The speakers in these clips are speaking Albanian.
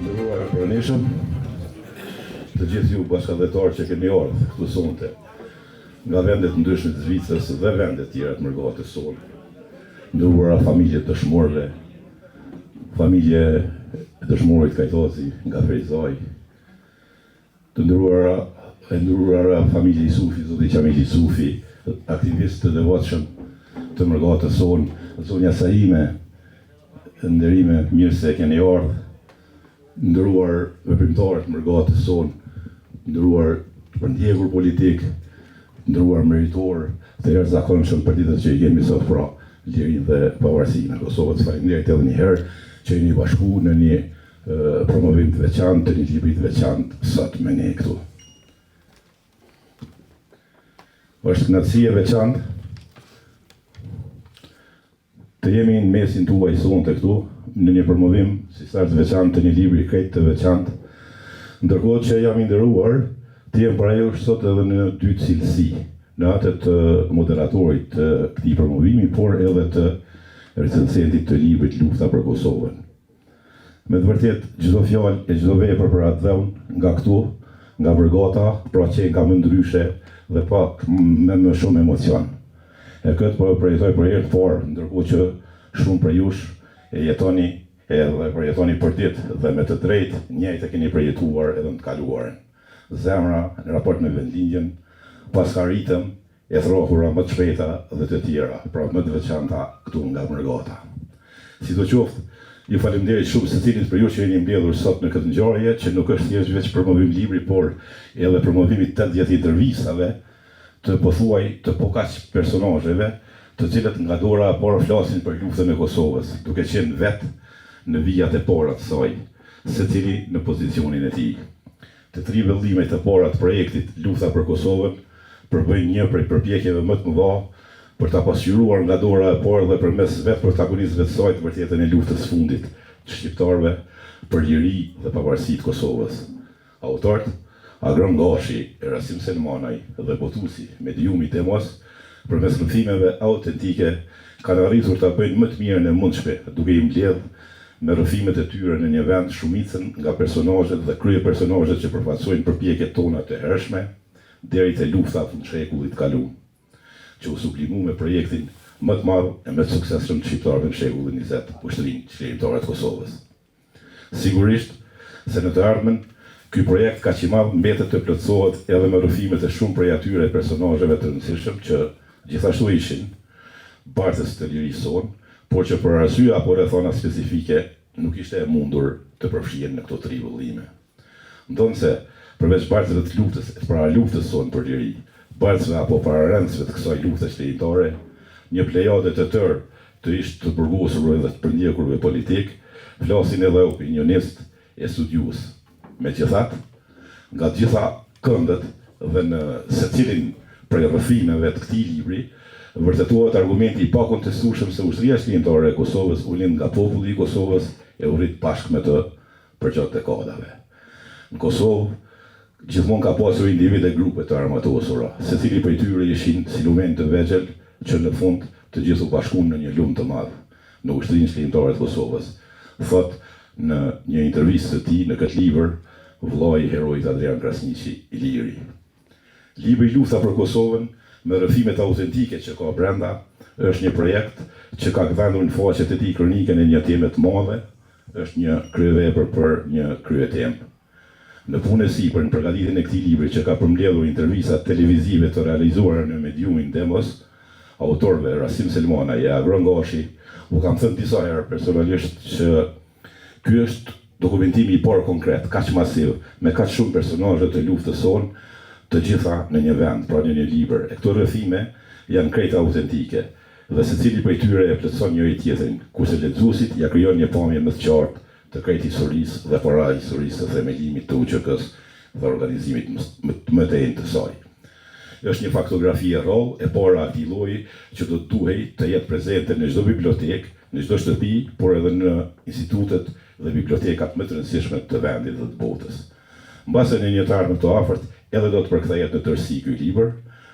Nderuar pranishëm, të gjithë ju bashkëdhetarë që keni ardhur këtu sonte, nga vendet ndryshme të Zvicrës dhe vendet tjera të Mërgatës sonë. Nderuara familje dëshmorëve, familje dëshmorit Kajtoci nga Ferizaj, të nderuara familje Isufi, zoti Qamil Isufi, aktivist të devotshëm të Mërgatës sonë, zonja Saime, nderime, mirë se keni ardhur. Ndëruar veprimtarët Mërgatës sonë, ndëruar përndjekur politik, ndëruar meritor të jashtëzakonshëm për ditët që i kemi sot, pra lirinë dhe pavarësinë e Kosovës. Faleminderit edhe një herë që jeni bashku në një promovim të veçantë, të një libri të veçantë sot me ne këtu. Është kënaqësi e veçantë të jemi në mesin tuaj sonte këtu, në një promovim si sa të veçantë të një libri krejt të veçantë, ndërkohë që jam i nderuar të jem para jush sot edhe në dy cilësi, në atë të moderatorit të këtij promovimi, por edhe të recensentit të librit Lufta për Kosovën. Me të vërtet, çdo fjalë e çdo vepër për atë dhën nga këtu, nga Mërgata, pra që nga më ndryshe dhe pak me më shumë emocion. E këtë po e përjetoj për herë të parë, ndërkohë që shumë për jush e jetoni edhe përjetoni për ditë dhe me të drejtë njëjtë e keni përjetuar edhe në të kaluarën. Zemra në raport me vendlindjen, paskaritëm, e throhura më të shpejta dhe të tjera, pra më të veçanta këtu nga Mërgata. Sidoqoftë, ju faleminderit shumë secilit për ju që jeni mbledhur sot në këtë ngjarje, që nuk është thjesht veç promovim libri, por edhe promovimi 80 intervistave të pothuaj të pokaq personazheve, të cilët nga dora e parë flasin për luftën e Kosovës, duke qenë vetë në vijat e para të saj, secili në pozicionin e tij. Të tri vellimet e para të projektit Lufta për Kosovën përbëjnë një prej përpjekjeve më të mëdha për ta pasqyruar nga dora e parë dhe përmes vetë protagonistëve të saj të vërtetën e luftës së fundit të shqiptarëve për liri dhe pavarësi të Kosovës. Autorët Agron Gashi, Erasim Selmanaj dhe botuesi mediumi Demos, përmes rrëfimeve autentike, kanë arritur ta bëjnë më të mirën e mundshme, duke i mbledh me rrëfimet e tyre në një vend shumicën nga personazhet dhe krye personazhet që përfaqësojnë përpjekjet tona të hershme, deri te lufta në shekullit kaluar, që u sublimu me projektin më të madh e më të suksesshëm të shqiptarëve në shekullin 20, ushtrinë çlirimtare të Kosovës. Sigurisht se në të ardhmen ky projekt kaq i madh mbetet të plotësohet edhe me rrëfimet e shumë prej atyre personazheve të rëndësishëm që gjithashtu ishin bartës të lirisë sonë, por që për arsye apo rrethana specifike nuk ishte e mundur të përfshihen në këto tri vëllime. Ndonse përveç bartësve të luftës, para luftës sonë për liri, bartësve apo pararendësve të kësaj lufte çlirimtare, një plejade të tërë të ish të burgosur edhe të përndjekurve politik, flasin edhe opinionist e studiues. Megjithatë, nga të gjitha këndët dhe në secilin prej rrëfimeve të këtij libri, vërtetohet argumenti i pakontestueshëm se ushtria çlirimtare e Kosovës u lind nga populli i Kosovës e u rrit bashkë me të për gjatë dekadave. Në Kosovë, gjithmonë ka pasur individ e grupe të armatosura, secili prej tyre ishin si lumen të vegjël që në fund të gjithë u bashkuan në një lumë të madh në ushtrinë çlirimtare të Kosovës. Thot në një intervistë të tij në këtë libër, vllai i heroit Adrian Krasniqi Iliri. Libri Lufta për Kosovën, me rrëfimet autentike që ka brenda, është një projekt që ka gdhendur në faqet e tij kronikën e një teme të madhe, është një kryevepër për një kryetemë. Në punën e sipër në përgatitjen e këtij libri që ka përmbledhur intervista televizive të realizuara në mediumin Demos, autorëve Rasim Selmanaj e Agron Gashi, u kam thënë disa herë personalisht që ky është dokumentimi i parë konkret, kaq masiv, me kaq shumë personazhe të luftës sonë, të gjitha në një vend, pra në një libër. E këto rrëfime janë krejt autentike, dhe secili prej tyre e plotëson njëri tjetrin, kurse lexuesit ja krijon një pamje më të qartë të krejt historisë dhe para historisë të themelimit të UÇK-s dhe organizimit më të enjtë të saj. Është një faktografi e rrallë e para atij lloji që do të duhej të jetë prezente në çdo bibliotekë, në çdo shtëpi, por edhe në institutet dhe bibliotekat më të rëndësishme të vendit dhe të botës. Mbase në një të ardhmen të afërt, edhe do të përkthehet në tërësi ky libër,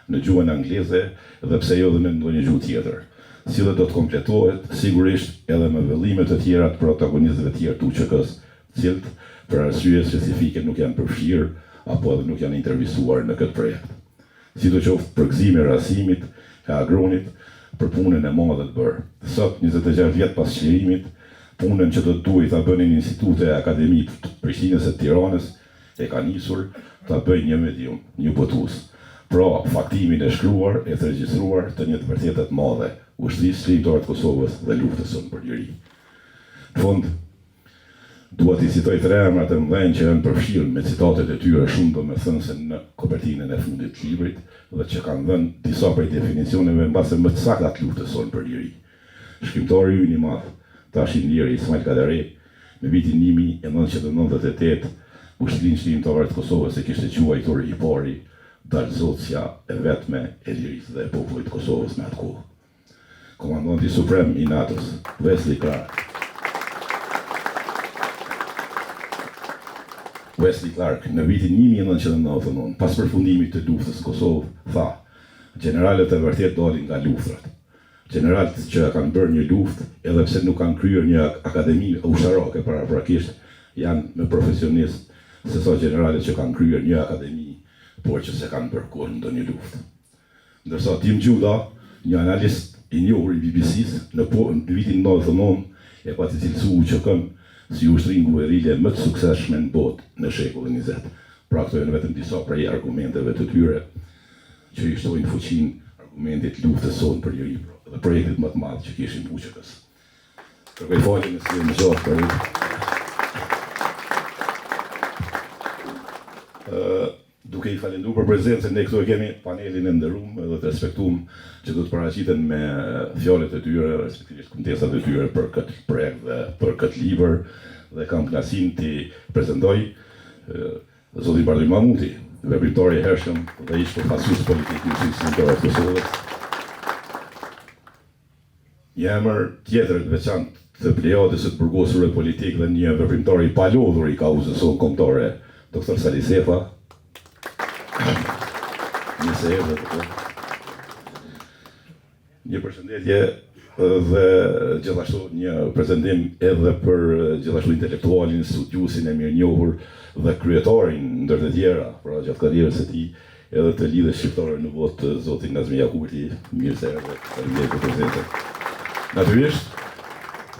në gjuhën angleze dhe pse jo dhe në ndonjë gjuhë tjetër. Si dhe do të kompletohet sigurisht edhe me vëllime të tjera të protagonistëve tjerë të UÇK-s, cilët për arsye specifike nuk janë përfshirë apo edhe nuk janë intervistuar në këtë projekt. Sidoqoftë për gëzime e rasimit e agronit për punën e madhe të bërë. Sot, 26 vjet pas çlirimit, punën që do të duhet ta bënin Institute e Akademi të Prishtinës e Tiranës e ka nisur ta bëjë një medium, një botues. Pra, faktimin e shkruar e të regjistruar të një të vërtetë të madhe, ushtrisë çlirimtare të Kosovës dhe luftës sonë për liri. Në fund, dua t'i citoj 3 emra të mëdhenj që janë përfshirë me citatet e tyre shumë domethënëse në kopertinën e fundit të librit dhe që kanë dhënë disa prej definicioneve mbase më të sakta të luftës sonë për liri. Shkrimtari ynë i madh, tash i liri Ismail Kadare, në vitin 1998, Ushtrinë Çlirimtare të Kosovës e kishte quajtur i pari dalëzotësja e vetme e lirisë dhe e popullit të Kosovës me atë kohë. Komandanti suprem i NATO-s, Wesley Clark, në vitin 1999, pas përfundimit të luftës në Kosovë, tha, generalet e vërtet dalin nga luftrat. Generalet që kanë bërë një luftë, edhe pse nuk kanë kryer një akademi ushtarake paraprakisht, janë me profesionistë se sa generalet që kanë kryer një akademi, por që se kanë bërë kur në ndonjë luftë. Ndërsa Tim Gjuda, një analist i njohur i BBC-s, në vitin 99 e pa të cilësuar UÇK-n si ushtrinë guerrile më të suksesshme në botë në shekullin 20. Pra këto janë vetëm disa prej argumenteve të tyre që i shtojnë fuqinë argumentit luftës sonë për liri dhe projektit më të madh që kishim UÇK-s. Kërkoj falje nëse më zgjat për duke i falenduar për prezencën, ne këtu e kemi panelin e nderuar edhe të respektuar që do të paraqiten me fjalët e tyre, respektivisht kujdesat e tyre për këtë projekt dhe për këtë libër, dhe kam kënaqësinë t'i prezantoj zotin Bardhy Mahmuti, veprimtari i hershëm dhe ish përfaqësues politik i Ushtrisë Çlirimtare të Kosovës. Një emër tjetër të veçantë të plejadës së të burgosurve politik dhe një veprimtar i palodhur i kauzës sonë kombëtare, Dr. Sali Sefa. Një përshëndetje dhe gjithashtu një prezentim edhe për gjithashtu intelektualin, studiusin e mirënjohur dhe kryetarin ndër të tjera, pra gjatë karrierës së tij, edhe të lidhjes shqiptare në botë, zotin Nazmi Jakuti, mirë se erdhe, faleminderit për prezencën. Natyrisht,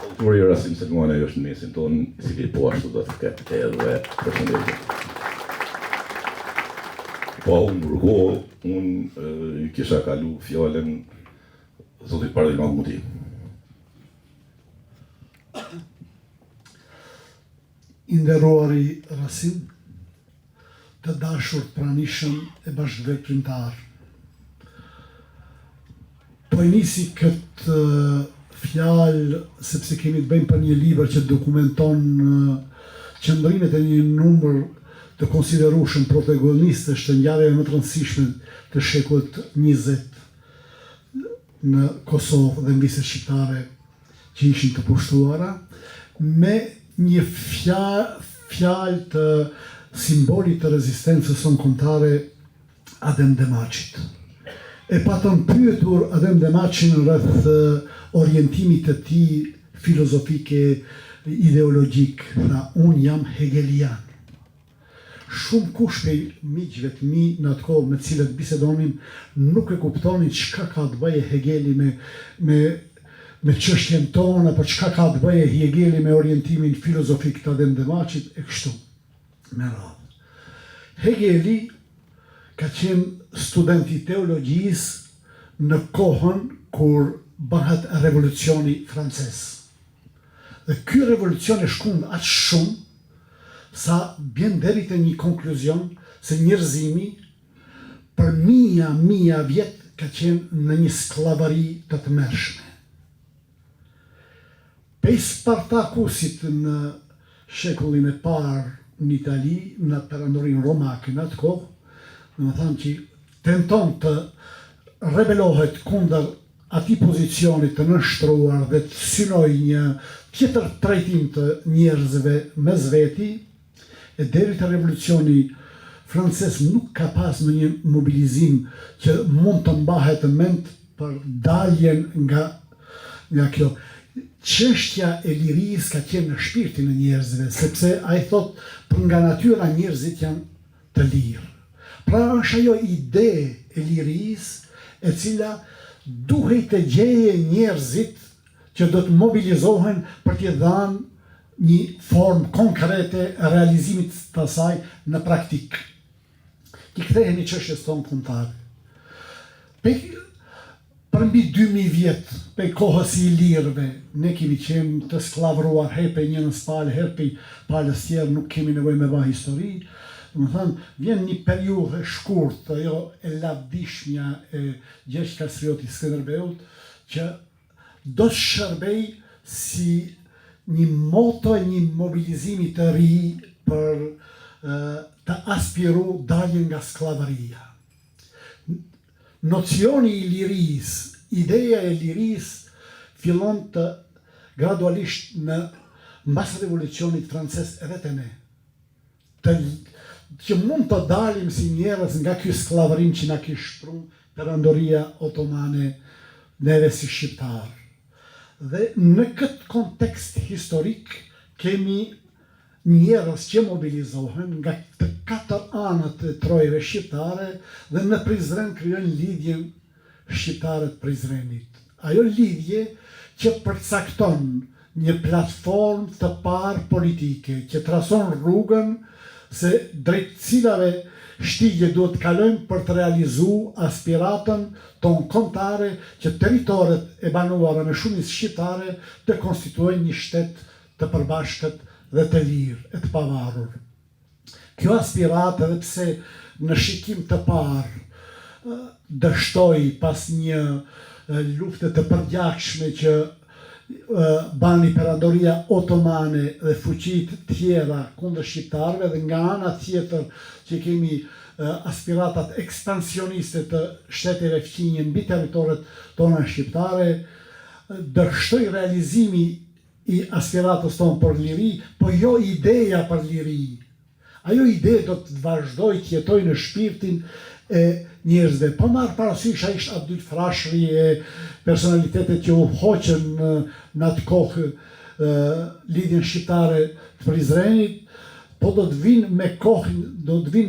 autori Rasim Selmani është në mesin tonë, i cili po ashtu do të ketë edhe përshëndetje. Pa humbur kohë, unë kisha kalu fjallën zotit Bardhy Mahmuti. I nderuari Rasim, të dashur pranishëm e bashkëveprimtar. Po e nisi këtë fjalë sepse kemi të bëjmë për një libër që dokumenton qëndrimet e një numër të konsiderueshëm protagonistësh të ngjarjeve më të rëndësishme të shekullit 20 në Kosovë dhe mbi shqiptare që ishin të pushtuara, me një fjalë të simbolit të rezistencës sonë Adem Demaçit. E patën pyetur Adem Demaçin rreth orientimit të tij filozofike, ideologjik, tha, unë jam hegelian. Shumë kush prej miqve të mi në atë kohë me të cilët bisedonim nuk e kuptonin çka ka të bëjë Hegeli me çështjen tonë, apo çka ka të bëjë Hegeli me orientimin filozofik të Adem Demaçit e kështu me radhë. Hegeli ka qenë student i teologjisë në kohën kur bëhet revolucioni francez. Dhe ky revolucion e shkund aq shumë sa bjen deri te një konkluzion se njerëzimi për mija vjet ka qenë në një sklavari të tmerrshme. Pej Spartakusit në shekullin e parë në Itali, në perandorin romake në atë kohë, do të thënë që tenton të rebelohet kundër atij pozicioni të nënshtruar dhe të synoj një tjetër trajtim të njerëzve mes veti, e deri te revolucioni francez nuk ka pas në një mobilizim që mund të mbahet mend për daljen nga kjo. çështja e lirisë ka qenë në shpirtin e njerëzve, sepse ai thot për nga natyra njerëzit janë të lirë. Pra është ajo ide e lirisë e cila duhej të gjeje njerëzit që do të mobilizohen për t'i dhënë një formë konkrete realizimit të saj në praktik. I kthehemi çështjes tonë kombëtare. Për mbi 2000 vjet, pe kohës i lirëve, ne kemi qenë të sklavruar herë pe njënës palë, herë pe palës tjerë, nuk kemi nevojë me bëj histori. Më thënë, vjen një periudhë shkurt, ajo e lavdishmja e Gjergj Kastrioti Skënderbeut, që do të shërbej si një moto, një mobilizimi të ri për të aspiru daljen nga sklavëria. Nocioni i lirisë, ideja e lirisë fillon të gradualisht në mbas revolucionit francez edhe te ne. Që mund të dalim si njerëz nga ky sklavërim që na kishte shprum Perandoria Otomane neve si shqiptar. Dhe në këtë kontekst historik kemi njerëz që mobilizohen nga të 4 anët e trojve shqiptare dhe në Prizren krijojnë lidhjen shqiptare të Prizrenit. Ajo lidhje që përcakton një platformë të parë politike, që trason rrugën se drejt cilave shtigje duhet të kalojmë për të realizuar aspiratën tonë kombëtare që territoret e banuara me shumicë shqiptare të konstituojnë një shtet të përbashkët dhe të lirë, e të pavarur. Kjo aspiratë, edhe pse në shikim të parë dështoi pas një lufte të përgjakshme që bani Perandoria Otomane dhe fuqit tjera kundër shqiptarëve, dhe nga ana tjetër që kemi aspiratat ekspansioniste të shteteve fqinje mbi territoret tona shqiptare, dështoi realizimi i aspiratës tonë për liri, po jo ideja për liri. Ajo ide do të vazhdoj të jetoj në shpirtin e njerëzve. Po marrë parasysh a ishte Abdyl Frashëri e personalitetet që u hoqën në atë kohë lidhjen shqiptare të Prizrenit, po do të vinë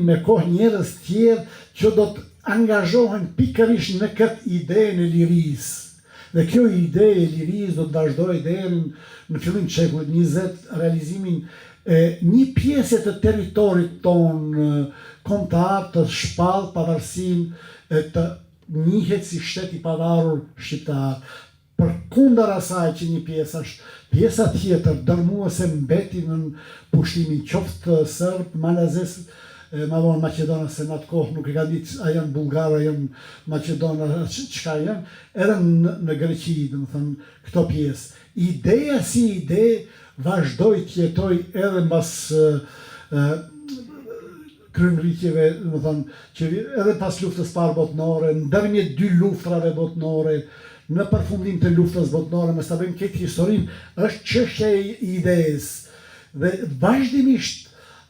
me kohë njerëz tjerë që do të angazhohen pikërisht në këtë idenë e lirisë. Dhe kjo ide e lirisë do të vazhdojë deri në fillim të shekullit 20, realizimin e një pjesë të territorit tonë kombëtar të shpallë pavarësinë të njihet si shtet i pavarur shqiptar. Përkundër asaj që një pjesë është, pjesa tjetër dërmuese mbeti në pushtimin qoftë serb, malazes, ma vonë Maqedona, se në atë kohë nuk e ka ditë a janë bulgarë, a janë Maqedona, çka janë, edhe në Greqi, domethënë, këto pjesë. Ideja si ide vazhdoi të jetoj edhe mbas kryemëritjeve, domethënë, edhe pas luftës parë botnore, ndërmjet 2 luftrave botnore, në përfundim të luftës botnore, me sa bëjmë këtë historinë, është çështja e idesë. Dhe vazhdimisht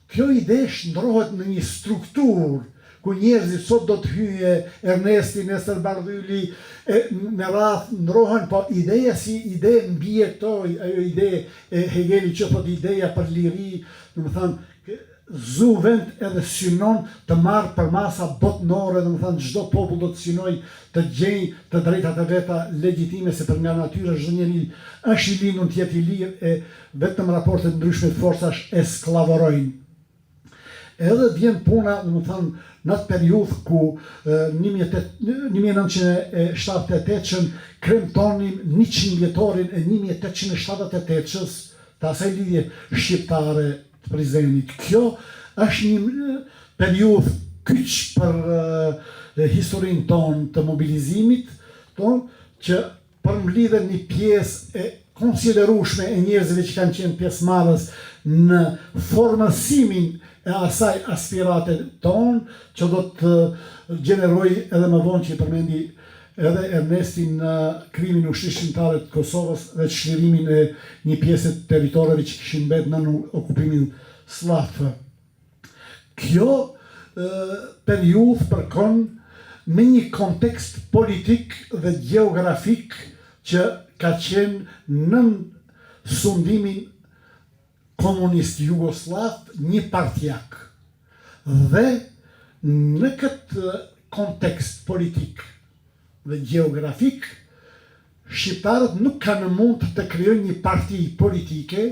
kjo ide ndrohet në një strukturë ku njerëzit sot do të hyje Ernesti, Nestor Bardhyli, në radh ndrohen, po ideja si ide mbijetoi, ajo ide e Hegelit që thot ideja për liri, domethënë zu vend edhe synon të marrë për masa botnore, domethënë çdo popull do të synoj të gjejë të drejtat e veta legjitime, se për nga natyra çdo njeri është i lindur të jetë i lirë, e vetëm raportet ndryshme të forcash e skllavorojnë. Edhe vjen puna, domethënë, në atë periudhë ku 1978 kremtonim 100 vjetorin e 1878-s të asaj lidhje shqiptare të Prizrenit. Kjo është një periudhë kyç për historinë tonë të mobilizimit tonë, që përmblidhen një pjesë e konsiderueshme e njerëzve që kanë qenë pjesëmarrës në formasimin e asaj aspirate tonë, që do të gjeneroj edhe më vonë që i përmendi edhe Ernesti në krimin ushtrishtare të Kosovës dhe çlirimin e një pjesë të territoreve që kishin mbetur në okupimin slav. Kjo periudhë përkon me një kontekst politik dhe gjeografik që ka qenë nën sundimin komunist Jugoslav një partijak. Dhe në këtë kontekst politik dhe geografik, shqiptarët nuk kanë mund të krijojnë një parti politike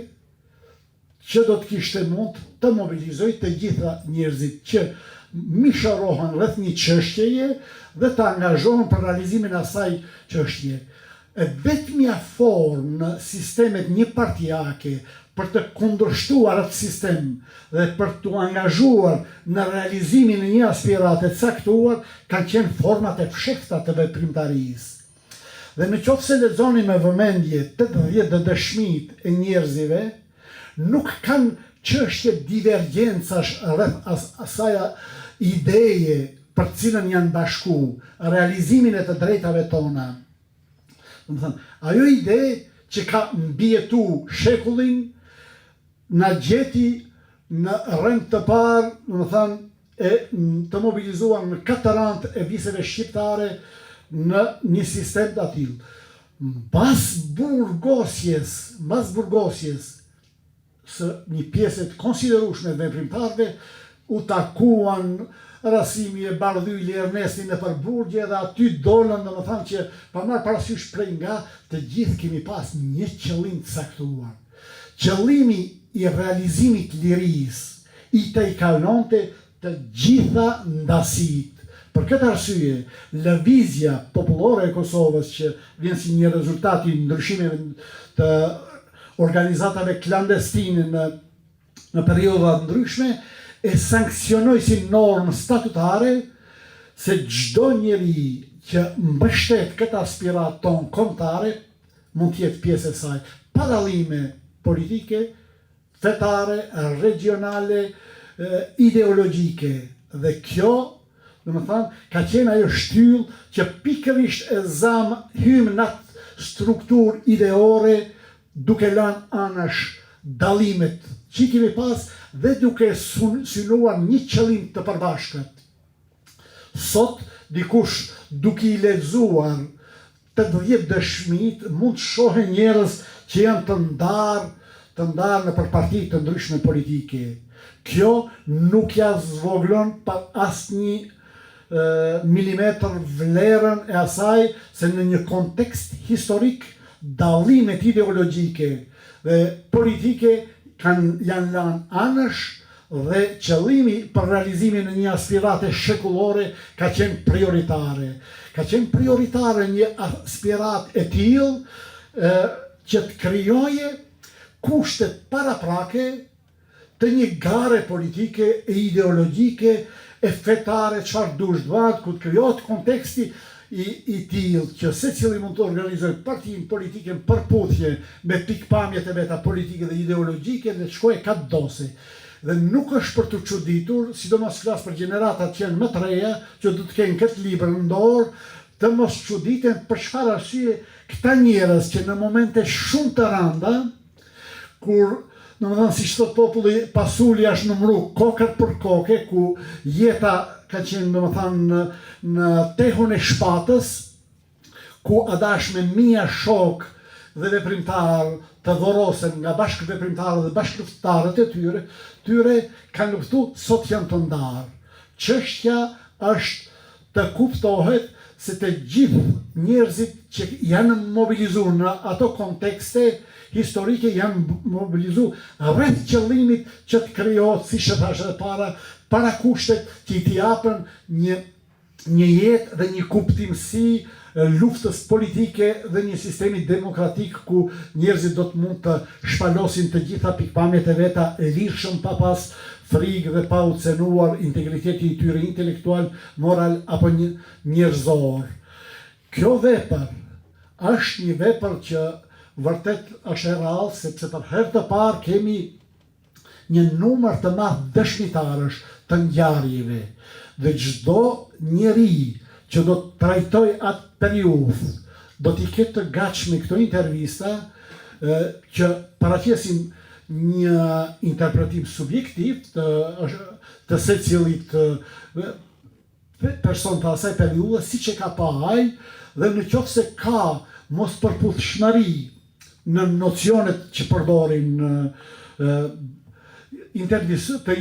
që do të kishte mund të mobilizoj të gjitha njerëzit që misharohen rreth një çështjeje dhe të angazhohen për realizimin e asaj çështje. E vetmja formë në sistemet një partijake për të kundërshtuar atë sistem dhe për të angazhuar në realizimin e një aspirate caktuar kanë qenë format e fshehta të veprimtarisë. Dhe në qoftë se lexoni me vëmendje 80 dëshmitë e njerëzive, nuk kanë çështje divergjencash rreth asaj ideje për cilën janë bashku, realizimin e të drejtave tona. Ajo ide që ka mbijetu shekullin, na gjeti në rend të parë, të mobilizuar në katërant e viseve shqiptare në një sistem të atill. Mbas burgosjes së një pjesë të konsiderueshme të veprimtarëve, u takuan Rasimi e Bardhyli, Ernesti në Përburgje dhe aty dolën, domethënë që pa marrë parasysh prej nga të gjithë kemi pas një qëllim të caktuar. Qëllimi i realizimit lirisë i të i kalonte të gjitha ndasit. Për këtë arsye, lëvizja popullore e Kosovës, që vjen si një rezultat i ndryshimeve të organizatave klandestine në perioda ndryshme, e sankcionoi si normë statutare se çdo njeri që mbështet këtë aspirat ton kombëtare mund të jetë pjesë e saj, pa dallime politike, fetare, regionale, ideologjike. Dhe kjo, ka qenë ajo shtyllë që pikërisht e zam hym në atë strukturë ideore duke lënë anash dallimet që kemi pas dhe duke synuar një qëllim të përbashkët. Sot, dikush duke i lexuar 80 dëshmit, mund të shohë njerëz që janë të ndarë në parti të ndryshme politike. Kjo nuk ja zvoglon pa asnjë milimetër vlerën e asaj se në një kontekst historik dallimet ideologjike dhe politike janë lanë anësh dhe qëllimi për realizimin e një aspirate shekullore ka qenë prioritare. Ka qenë prioritare një aspirat e tillë që të krijoje kushtet paraprake të një gare politike e ideologjike e fetare çfarë dush të bëhet, ku të krijohet konteksti i tillë që secili mund të organizojë partinë politike në përputhje me pikpamjet e veta politike dhe ideologjike dhe të shkojë katë dose. Dhe nuk është për të çuditur, sidomos flas për gjeneratat që janë më të reja, që do të kenë këtë libër në dorë, të mos çuditen për çfarë arsye këta njerëz që në momente shumë të rënda, kur si thot populli, pasuli është numëru kokër për koke, ku jeta ka qenë në tehun e shpatës, ku adash me mia shok dhe veprimtar të dhorosen nga bashkë veprimtarë dhe bashkë lufttarët e tyre kanë luftu, sot janë të ndarë. Çështja është të kuptohet se të gjithë njerëzit që janë mobilizuar në ato kontekste historike janë mobilizuar rreth qëllimit që të krijohet, siç e thash edhe para kushtet që i t'i japën një jetë dhe një kuptimsi luftës politike dhe një sistemi demokratik ku njerëzit do të mund të shpalosin të gjitha pikpamjet e veta lirshëm pa pas frikë dhe pa u cenuar integriteti i tyre intelektual, moral apo njerëzor. Kjo vepër është një vepër që vërtet është e rrallë, sepse për herë të parë kemi një numër të madh dëshmitarësh të ngjarjeve dhe çdo njeri që do të trajtoj atë periudhë, do t'i ketë të gatshme këto intervista që paraqesin një interpretim subjektiv të secilit person të asaj periudhe, siç e ka pa ai, dhe në qoftë se ka mos përputhshmëri në nocionet që përdorin të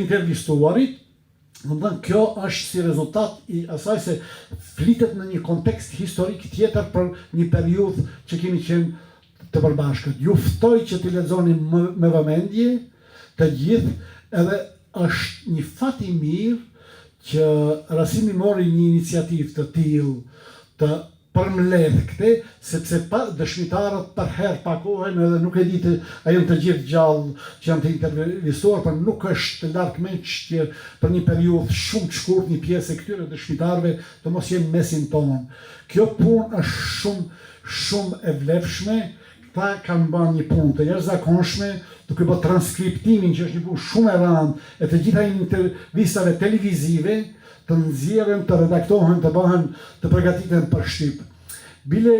intervistuarit. Domethënë kjo është si rezultat i asaj se flitet në një kontekst historik tjetër për një periudhë që kemi qenë të përbashkët. Ju ftoj që t'i lexoni me vëmendje të gjithë, edhe është një fat i mirë që Rasimi mori një iniciativë të tillë të përmbledh këtë, sepse dëshmitarët për herë pakohen edhe nuk e di të janë të gjithë gjallë që janë të intervistuar, por nuk është largëmenç që për një periudhë shumë të shkurtë një pjesë e këtyre dëshmitarëve të mos jenë mesin tonë. Kjo punë është shumë e vlefshme. Këta kanë bërë një punë të jashtëzakonshme, duke bërë transkriptimin që është një punë shumë e rëndë e të gjitha intervistave televizive, të nxjerren, të redaktohen, të bëhen, të përgatiten për shtyp. Bile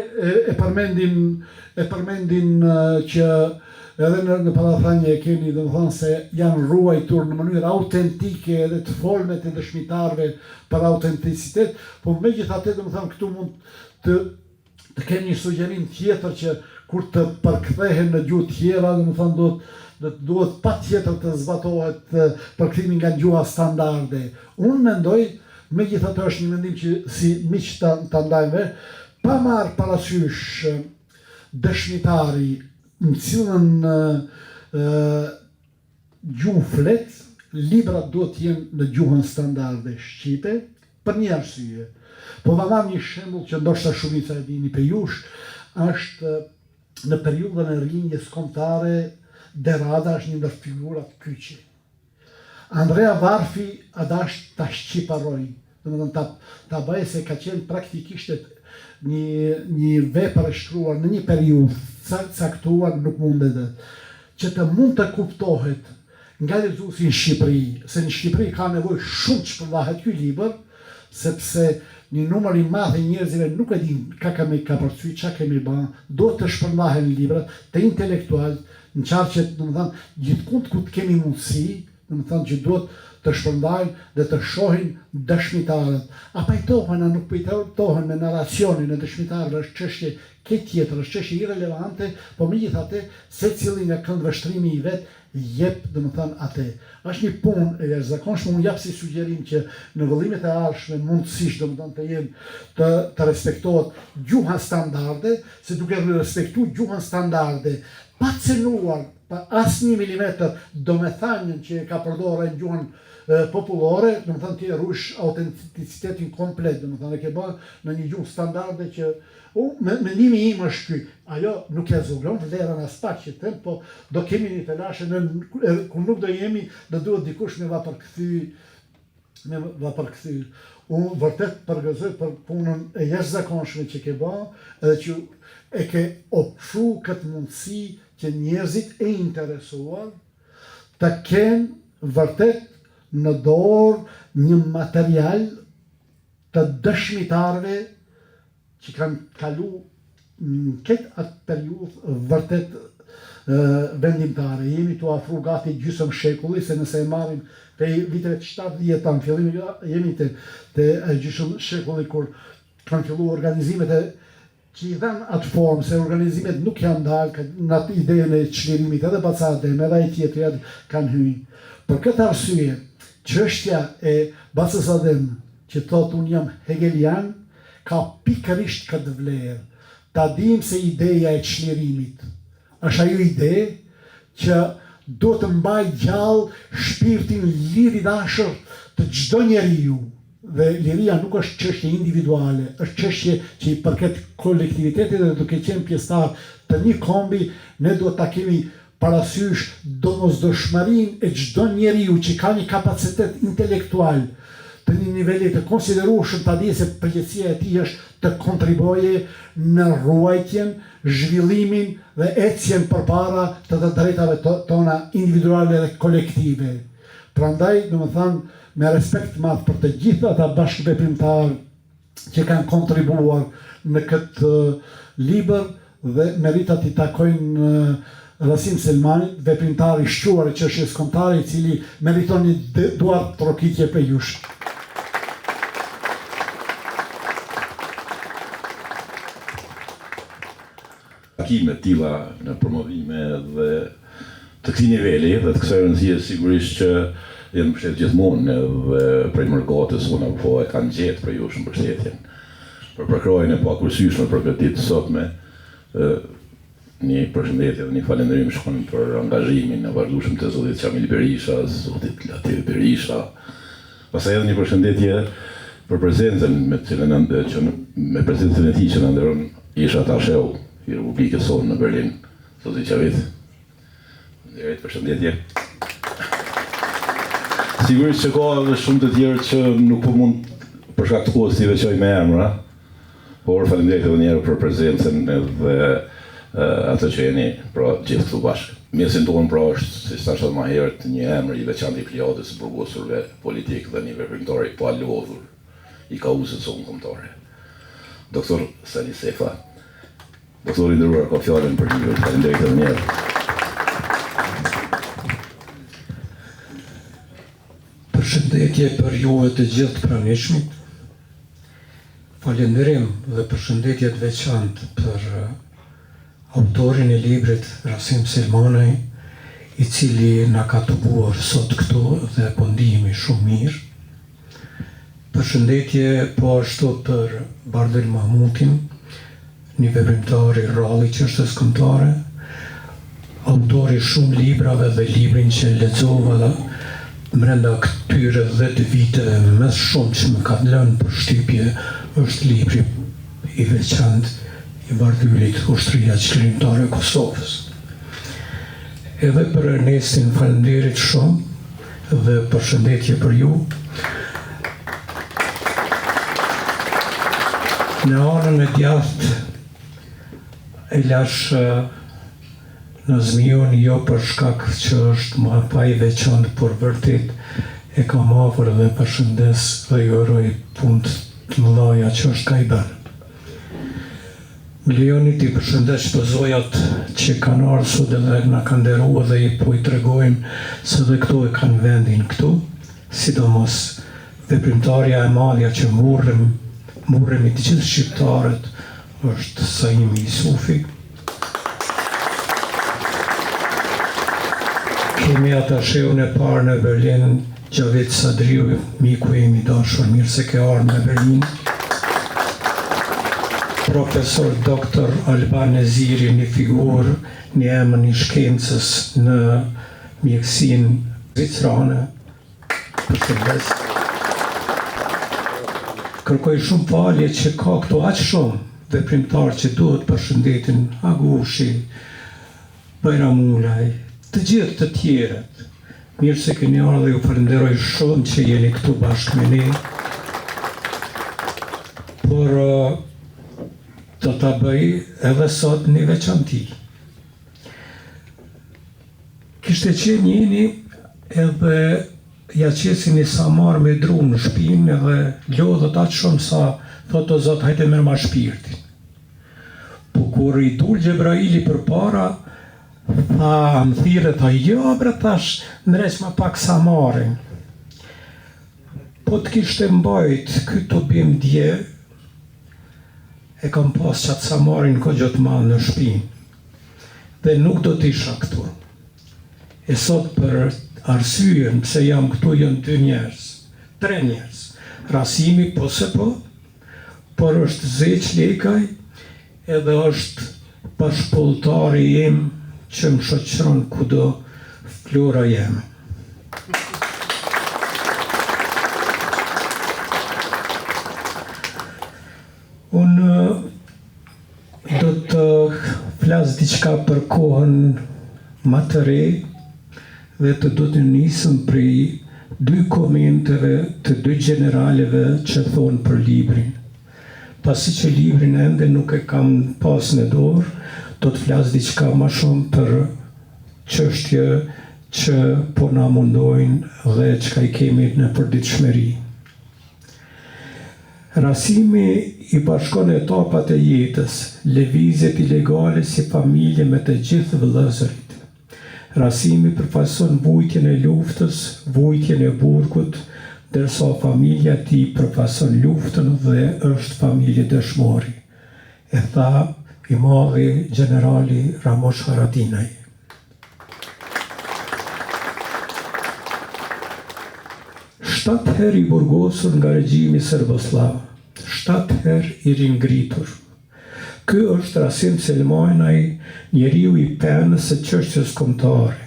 e përmendin që edhe në parathanje e keni domethënë se janë ruajtur në mënyrë autentike edhe të folmet e dëshmitarëve për autenticitet, po megjithatë domethënë këtu mund të kemi një sugjerim tjetër që kur të përkthehen në gjuhë tjera, domethënë duhet patjetër të zbatohet përkthimi nga gjuha standarde. Unë mendoj, megjithatë është një mendim që si miq ta ndajmë, pa marrë parasysh dëshmitari në cilën gjuhë flet, librat duhet të jenë në gjuhën standarde shqipe, për një arsye. Po va marr një shembull që ndoshta shumica e dini për jush, është në periudhën e rrinjes kombëtare, Derada është një ndër figurat kyçi. Andrea Varfi a dash ta shqiparoj, domethënë ta bëjë se ka qenë praktikisht një vepër e shkruar në një periudhë caktuar, nuk mundet që të mund të kuptohet nga lexuesi në Shqipëri, se në Shqipëri ka nevojë shumë të shpërndahet ky libër, sepse një numër i madh i njerëzve nuk e din ka përcy, çka kemi bën, duhet të shpërndahen librat të intelektualët, në qartë që domethënë gjithkund ku të kemi mundësi, domethënë që duhet të shpërndajnë dhe të shohin dëshmitarët. A pajtohen a nuk pajtohen me narracionin e dëshmitarëve është çështje tjetër, është çështje irelevante, po megjithatë secili nga këndvështrimi i vet jep domethënë atë. Është një punë e jashtëzakonshme, unë jap si sugjerim që në vëllimet e ardhshme mundësisht domethënë të jenë të respektohet gjuha standarde, se duke respektuar gjuhën standarde, pa cenuar pa asnjë milimetër domethënien që ka përdorur në gjuhën popullore, domethënë ti rush autenticitetin komplet, domethënë e ke bën në një gjuhë standarde që mendimi im është ky. Ajo nuk e zgjon vlerën as pak që them, po do kemi një telashe ku nuk do jemi, do duhet dikush me va përkthy. Unë vërtet përgëzoj për punën e jashtëzakonshme që ke bën, edhe që e ke opshu këtë mundësi që njerëzit e interesuar të kenë vërtet në dorë një material të dëshmitarëve që kanë kalu në këtë atë periudhë vërtet vendimtare. Jemi tu afru gati gjysmë shekulli, se nëse e marrim prej viteve të 70 në fillim, jemi te gjysmë shekulli kur kanë filluar organizimet që i dhanë atë formë, se organizimet nuk janë dalë në atë idenë e çlirimit, edhe Bacadem, edhe ai tjetër kanë hyrë. Për këtë arsye, çështja e Bacadem, që thotë unë jam hegelian, ka pikërisht këtë vlerë. Ta dim se ideja e çlirimit është ajo ide që do të mbaj gjallë shpirtin liridashër të çdo njeriu. Dhe liria nuk është çështje individuale, është çështje që i përket kolektivitetit dhe duke qenë pjesëtar të një kombi, ne duhet ta kemi parasysh domosdoshmërinë e çdo njeriu që ka një kapacitet intelektual të një niveli të konsiderueshëm, ta di se përgjegjësia e tij është të kontribuojë në ruajtjen, zhvillimin dhe ecjen përpara të drejtave tona individuale dhe kolektive. Prandaj, domethënë, me respekt madh për të gjithë ata bashkëveprimtarë që kanë kontribuar në këtë libër dhe meritat i takojnë Rasim Selmanit, veprimtar i shquar e çështjes kombëtare, i cili meriton një duar trokitje për jush. takime tilla në promovime dhe të këtij niveli dhe të kësaj rëndësie sigurisht që janë mbështet gjithmonë edhe prej mërgatës unë po e kanë gjetë për ju mbështetjen. Për përkrojën e pakursyeshme për këtë ditë sotme, një përshëndetje dhe një falënderim shkon për angazhimin e vazhdueshëm të zotit Qamil Berisha, zotit Latif Berisha. Pastaj edhe një përshëndetje për prezencën me prezencën e tij që na nderon Isha Tasheu i Republikës sonë në Berlin, zoti Qavit. Drejt përshëndetje. Sigurisht që ka edhe shumë të tjerë që nuk po mund për shkak të kohës t'i veçoj me emra, por faleminderit edhe një herë për prezencën edhe atë që jeni pra gjithë këtu bashkë. Mjesin tonë pra është, si thash edhe më herët, një emër i veçantë i plejadës së burgosurve politikë dhe një veprimtar i palodhur i kauzës sonë kombëtare. Doktor Sali Sefa. Doktori i nderuar ka fjalën për një faleminderit edhe një herë. Përshëndetje për juve të gjithë pranishmit. Falënderim dhe përshëndetje të veçantë për autorin e librit Rasim Selmanaj, i cili na ka të buar sot këtu dhe po ndihemi shumë mirë. Përshëndetje po ashtu për Bardel Mahmutin, një veprimtar i rrallë i çështës kombëtare, autori shumë librave dhe librin që lexova dhe brenda këtyre 10 viteve më shumë që më ka lënë përshtypje është libri i veçantë i Bardylit, Ushtria Qlirimtare e Kosovës. Edhe për Ernestin faleminderit shumë dhe përshëndetje për ju. Në anën e djathtë e lash në Zmiun jo për shkak që është më pa i veçantë, por vërtet e kam afër dhe përshëndes dhe ju uroj punë të mëdha që është ka i bërë. Më lejoni t'i përshëndes zojat që kanë ardhur sot dhe na kanë nderuar dhe po i tregojmë se dhe këtu e kanë vendin këtu, sidomos veprimtarja e madhja që murremi të gjithë shqiptarët është Saimi Isufi. Kemi atasheun e parë në Berlin, Gjavit Sadriu, miku im i dashur, mirë se ke ardhur në Berlin. Profesor Dr. Alban Neziri, një figurë, një emër një shkencës në mjekësinë zvicrane. Përshëndes. Kërkoj shumë falje që ka këtu aq shumë veprimtar që duhet përshëndetin, Agushi, Bajramulaj, të gjithë të tjerët. Mirë se keni ardhur dhe ju falenderoj shumë që jeni këtu bashkë me ne. Por do ta bëj edhe sot një veçanti. Kishte qenë njëni edhe ja qesin i samar me dru në shpinë edhe lodhët atë shumë sa thotë o Zot hajde merr ma shpirtin. Po kur i dul Gjebraili përpara, më thirrë, tha jo bre thash, ndreq ma pak samarin. Po të kishte mbajt këtë bim dje, e kam pas qatë samarin ko gjotë ma në shpinë. Dhe nuk do t'isha këtu. E sot për arsyen pse jam këtu janë 2 njerëz, 3 njerëz. Rasimi po se po, por është Zeq Lekaj edhe është bashkëpunëtari im që më shoqëron kudo flora jeme. Unë do të flas diçka për kohën më të re dhe do të nisëm prej 2 komenteve të 2 generaleve që thonë për librin. Pasi që librin ende nuk e kam pas në dorë, do të flas diçka më shumë për çështje që po na mundojnë dhe çka i kemi në përditshmëri. Rasimi i bashkon etapat e jetës, lëvizjet ilegale si familje me të gjithë vëllezërit. Rasimi përfaqëson vujtjen e luftës, vujtjen e burgut, ndërsa familja e tij përfaqëson luftën dhe është familje dëshmori. E tha i madhi generali Ramosh Haradinaj. Shtatë herë i burgosur nga regjimi serboslav, 7 herë i ringritur. Ky është Rasim Selmanaj, njeriu i penës së çështjes kombëtare.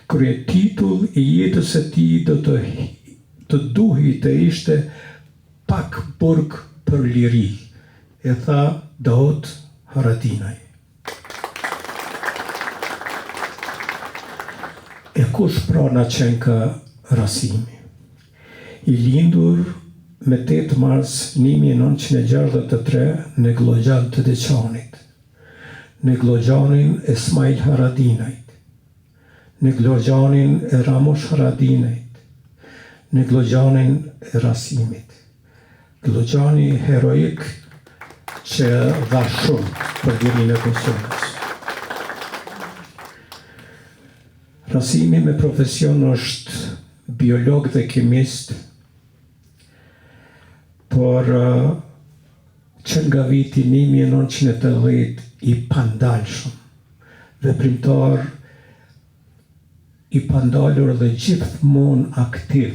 Kryetitull i jetës së tij të duhej të ishte pak burg për liri, e tha Daud Haradinaj. E kush pra na qenë ka Rasimi? I lindur me 8 mars 1963 në Glogjan të Deçanit, në Glogjanin e Smajl Haradinajt, në Glogjanin e Ramosh Haradinajt, në Glogjanin e Rasimit. Glogjani heroik që dha shumë për lirinë e Kosovës. Rasimi me profesion është biolog dhe kimist, por që nga viti 1980 i pandalshëm, veprimtar i pandalur dhe gjithmonë aktiv.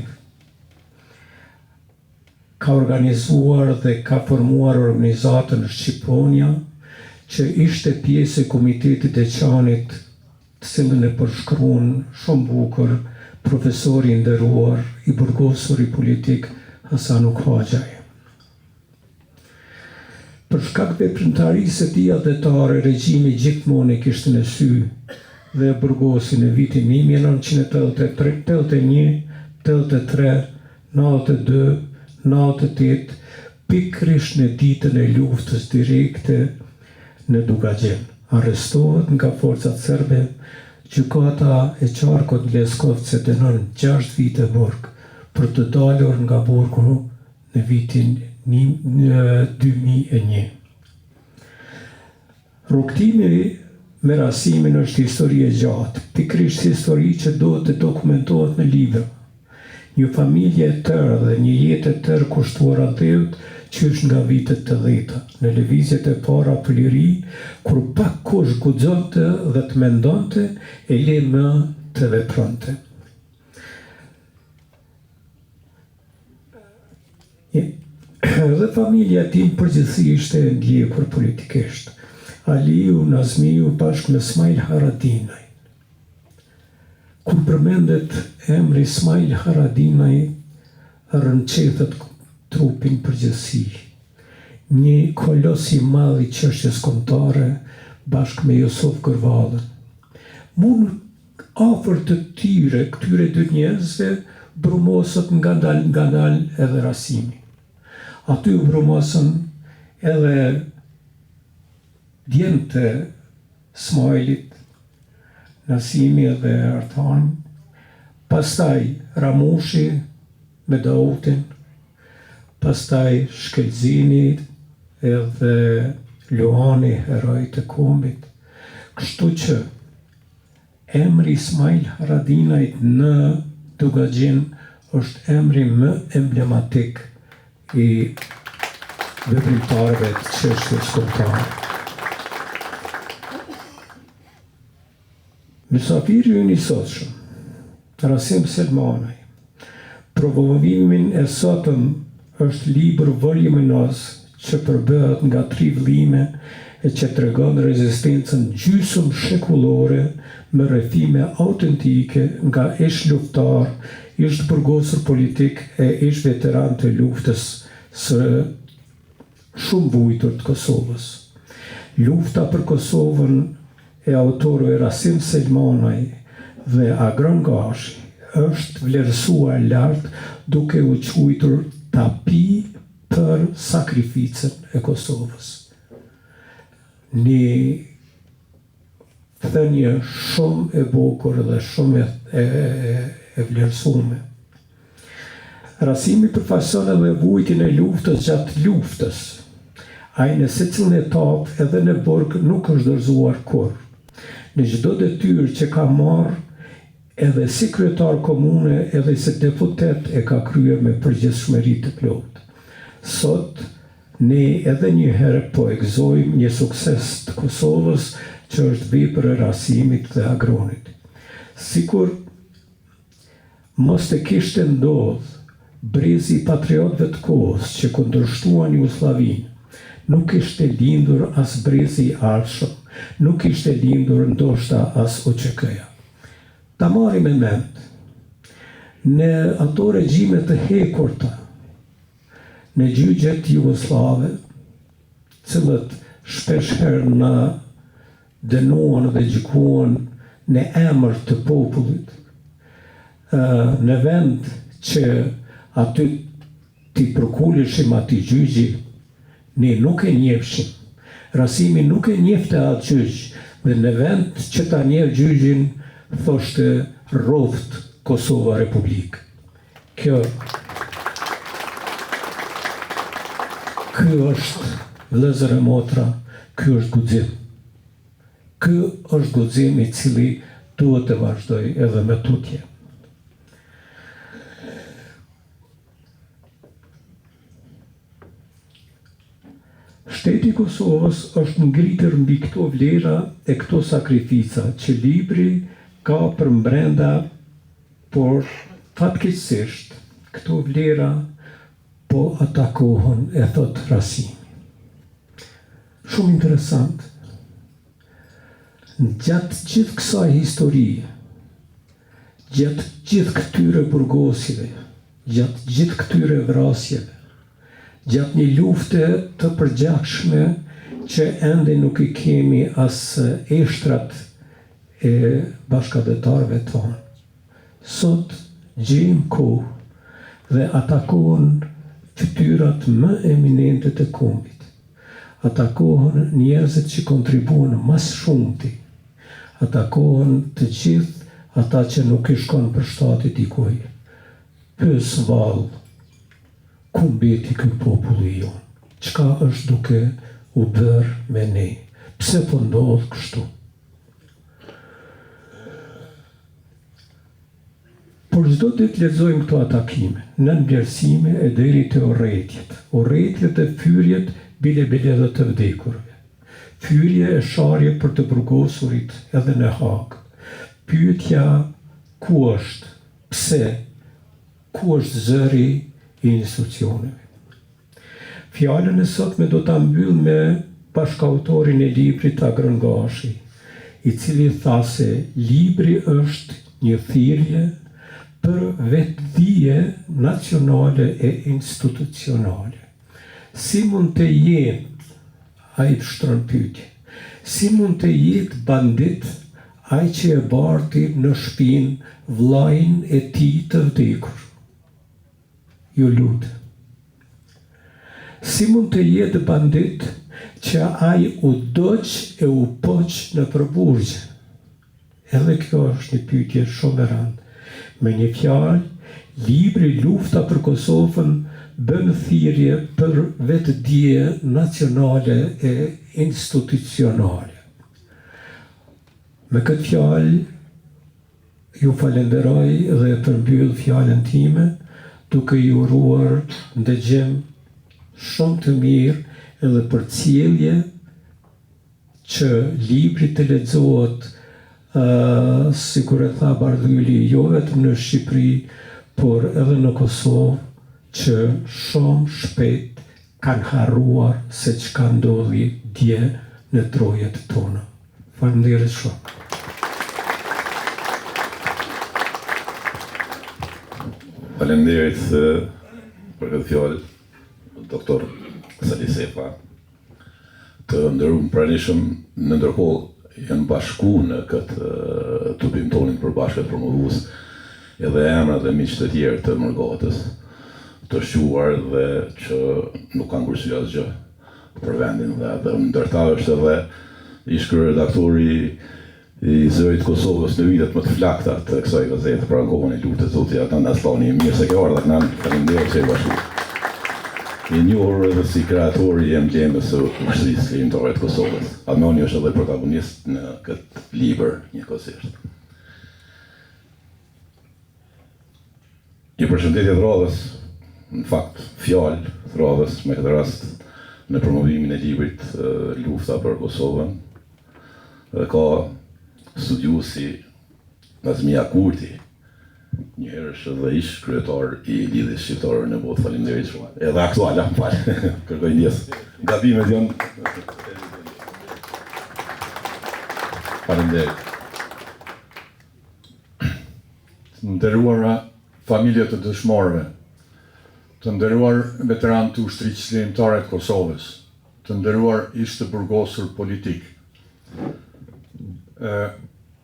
Ka organizuar dhe ka formuar organizatën Shqiponia, që ishte pjesë e Komitetit Deçanit, të cilën e përshkruan shumë bukur profesori i nderuar i burgosur i politik Hasanuk Hoxhaj. Për shkak veprimtarisë së tij adhetare, regjimi gjithmonë e kishte në sy dhe e burgosi në vitin 1983, 81, 83, 92, 98, pikërisht në ditën e luftës direkte në Dugaxhin. Arrestohet nga forcat serbe, gjykata e qarkut Leskovce dënon 6 vite burg për të dalur nga burgu në vitin 2001. Rrugtimi me Rasimin është histori e gjatë, pikërisht histori që duhet të dokumentohet në libra. Një familje e tërë dhe një jetë e tërë kushtuar Dheut qysh nga vitet të 80, në lëvizjet e para për liri, kur pak kush guxonte dhe të mendonte, e le më të vepronte. Dhe familja tim përgjithsisht e ndjekur politikisht. Aliu Nazmiu bashkë me Smajl Haradinaj. Kur përmendet emri Smajl Haradinaj, rënqethet trupin përgjithsi. Një kolos i madh i çështjes kombëtare bashkë me Jusuf Gërvallën. Mund afër të këtyre dy njerëzve brumosët ngadalë edhe Rasimi. Aty u brumosën edhe djemtë Smajlit, Nasimi dhe Artan, pastaj Ramushi me Daudin, pastaj Shkelzini edhe Luani, heroi të kombit. Kështu që emri Smajl Haradinajt në Dugaxhin është emri më emblematik i veprimtarëve të çështjes kombëtare. Mysafiri ynë i sotshëm, Rasim Selmanaj, promovimin e sotëm është libër voluminos që përbëhet nga 3 vëllime e që tregon rezistencën gjysmë shekullore me rrethime autentike nga ish luftar, ish burgosur politik e ish veteran të luftës së shumë vujtur të Kosovës. Lufta për Kosovën e autorëve Rasim Selmanaj dhe Agron Gashi është vlerësuar lart duke u quajtur tapi për sakrificën e Kosovës. Një thënie shumë e bukur dhe shumë e vlerësuar. Rasimi përfaqëson edhe vujtjen e luftës gjatë luftës. Ai në secilën etapë edhe në burg nuk është dorëzuar kurrë. Në çdo detyrë që ka marrë, edhe si kryetar komune, edhe si deputet e ka kryer me përgjegjësi të plotë. Sot, ne edhe një herë po e gëzojmë një sukses të Kosovës që është vepër e Rasimit dhe Agronit. Sikur mos të kishte ndodhë brezi i patriotëve të kohës që kundërshtuan Jugosllavinë, nuk ishte lindur as brezi i ardhshëm, nuk ishte lindur ndoshta as OÇK-ja. Ta marrim me mend, në ato regjime të hekurta, në gjyqet jugoslave, cilët shpesh herë na dënuan dhe gjykuan në emër të popullit, në vend që aty t'i përkullishim ati gjyqi, ne nuk e njefshim. Rasimi nuk e njefte atë gjyq, dhe në vend që ta njef gjyqin, thoshte rroft Kosova Republikë. Kjo është vëllezër e motra, ky është guxim. Ky është guxim i cili duhet të vazhdoj edhe me tutje. Shteti i Kosovës është ngritur mbi këto vlera e këto sakrifica që libri ka përmbrenda, por fatkeqësisht këto vlera po atakohen, e thot Rasimi. Shumë interesant. Gjatë gjithë kësaj historie, gjatë gjithë këtyre burgosive, gjatë gjithë këtyre vrasjeve, gjatë një lufte të përgjakshme që ende nuk i kemi as eshtrat e bashkëdhetarëve tonë. Sot gjejmë kohë dhe atakohen fytyrat më eminente të kombit. Atakohen njerëzit që kontribuan mas shumti. Atakohen të gjithë ata që nuk i shkon për shtati dikoj. Pyes vallë, ku mbeti ky populli jonë? Çka është duke u bërë me ne? Pse po ndodh kështu? Por çdo ditë lexojmë këto atakime, nën vlerësime e deri te urrëtiet e fyrjet bile dhe të vdekurve. Fyrje e sharje për të burgosurit edhe në Hagë. Pyetja ku është, pse, ku është zëri i institucioneve. Fjalën e sotme do ta mbyll me bashkautorin e librit Agron Gashi, i cili tha se libri është një thirrje për vetëdije nacionale e institucionale. Si mund të jetë, ai shtron pyetje, si mund të jetë bandit ai që e barti në shtëpinë vllain e tij të vdekur? Ju lutem. Si mund të jetë bandit që ai u doq e u poq në përburgje? Edhe kjo është një pyetje shumë e rëndë. Me një fjalë, libri Lufta për Kosovën bën thirrje për vetëdije nacionale e institucionale. Me këtë fjalë, ju falenderoj dhe përmbyll fjalën time, duke ju uruar ndëgjim shumë të mirë edhe përcjellje që libri të lexohet, sikur e tha Bardhyli, jo vetëm në Shqipëri, por edhe në Kosovë, që shumë shpejt kanë harruar se çka ndodhi dje në trojet tona. Faleminderit shumë. Faleminderit për këtë fjalë, doktor Sali Sefa, të nderuar pranishëm. Në ndërkohë janë bashku në këtë tubim tonin për bashkët promovues edhe emrat dhe miqtë të tjerë të Mërgotës, të shquar dhe që nuk kanë kursy asgjë për vendin dhe ndërta është edhe ish-kryeredaktori i Zërit Kosovës në vitet më të flakta të kësaj gazete pra në kohën e luftës, zoti Adnan Aslani. Mirë se ke ardhur Adnan, faleminderit që je bashku. I njohur edhe si kreatori i emblemës së ushtrisë lejmëtare të Kosovës. Adnani është edhe protagonist në këtë libër njëkohësisht. Një përshëndetje të radhës, në fakt fjalë të radhës me këtë rast në promovimin e librit Lufta për Kosovën, dhe ka studiuesi Nazmia Kurti, njëherësh dhe ish kryetar i Lidhjes Shqiptare në botë. Faleminderit shumë. Edhe aktuala, më fal. Kërkoj ndjesë. Gabimet janë. Faleminderit. Të nderuara familje të dëshmorëve, të nderuar veteranë të ushtrisë çlirimtare të Kosovës, të nderuar ish të burgosur politik.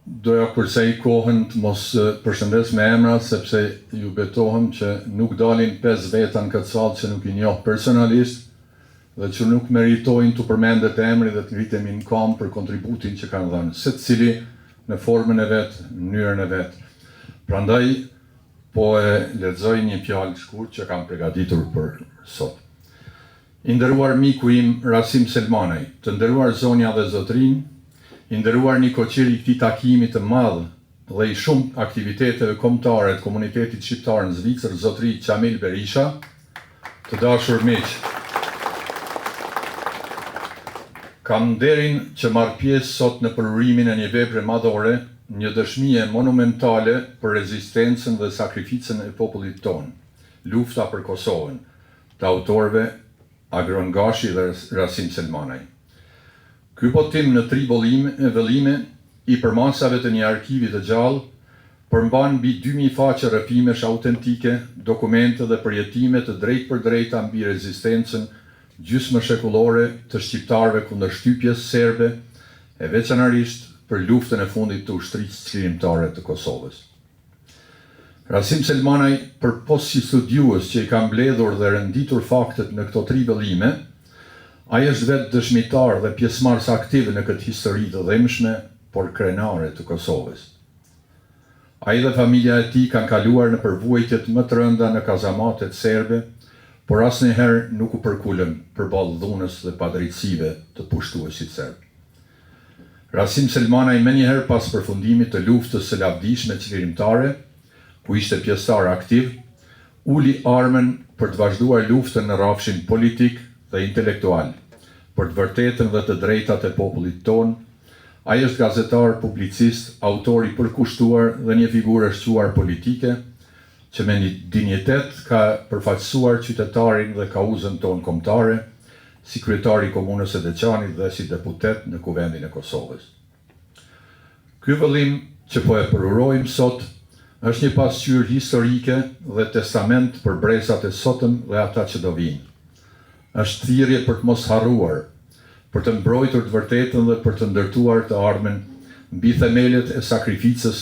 Doja përsej kohën të mos përshëndes me emra, sepse ju betohem që nuk dalin 5 veta në këtë sallë që nuk i njoh personalisht dhe që nuk meritojnë të përmendet emri dhe të ngritemi në kam për kontributin që kanë dhënë, secili në formën e vet, në mënyrën e vet. Prandaj po e lexoj një fjalë shkurt që kam përgatitur për sot. I nderuar miku im Rasim Selmanaj, të nderuar zonja dhe zotrinj, i nderuar një koqir i këtij takimi të madh dhe i shumë aktiviteteve kombëtare të komunitetit shqiptar në Zvicër, zotri Qamil Berisha, të dashur miq. Kam nderin që marr pjesë sot në përurimin e një vepre madhore, një dëshmie monumentale për rezistencën dhe sakrificën e popullit tonë, lufta për Kosovën, të autorëve Agron Gashi dhe Rasim Selmanaj. Ky botim në 3 vëllime i përmasave të një arkivi të gjallë përmban mbi 2000 faqe rrëfimesh autentike, dokumente dhe përjetime të drejt për drejta mbi rezistencën gjysmë shekullore të shqiptarëve kundër shtypjes serbe, e veçanërisht për luftën e fundit të ushtrisë çlirimtare të Kosovës. Rasim Selmanaj, përpos si studiues që i ka mbledhur dhe renditur faktet në këto 3 vëllime, ai është vetë dëshmitar dhe pjesëmarrës aktiv në këtë histori të dhëmshme, por krenare të Kosovës. Ai dhe familja e tij kanë kaluar në përvojtjet më të rënda në kazamatet serbe, por asnjëherë nuk u përkulën përballë dhunës dhe padrejtësive të pushtuesit serb. Rasim Selmanaj menjëherë pas përfundimit të luftës së lavdishme çlirimtare, ku ishte pjesëtar aktiv, uli armën për të vazhduar luftën në rrafshin politik dhe intelektual, për të vërtetën dhe të drejtat e popullit tonë. Ai është gazetar, publicist, autor i përkushtuar dhe një figurë e shquar politike, që me një dinjitet ka përfaqësuar qytetarin dhe kauzën tonë kombëtare, si kryetari i komunës së Deçanit dhe si deputet në Kuvendin e Kosovës. Ky vëllim që po e përurojmë sot është një pasqyrë historike dhe testament për brezat e sotëm dhe ata që do vinë. Është thirrje për të mos harruar, për të mbrojtur të vërtetën dhe për të ndërtuar të ardhmen mbi themelet e sakrificës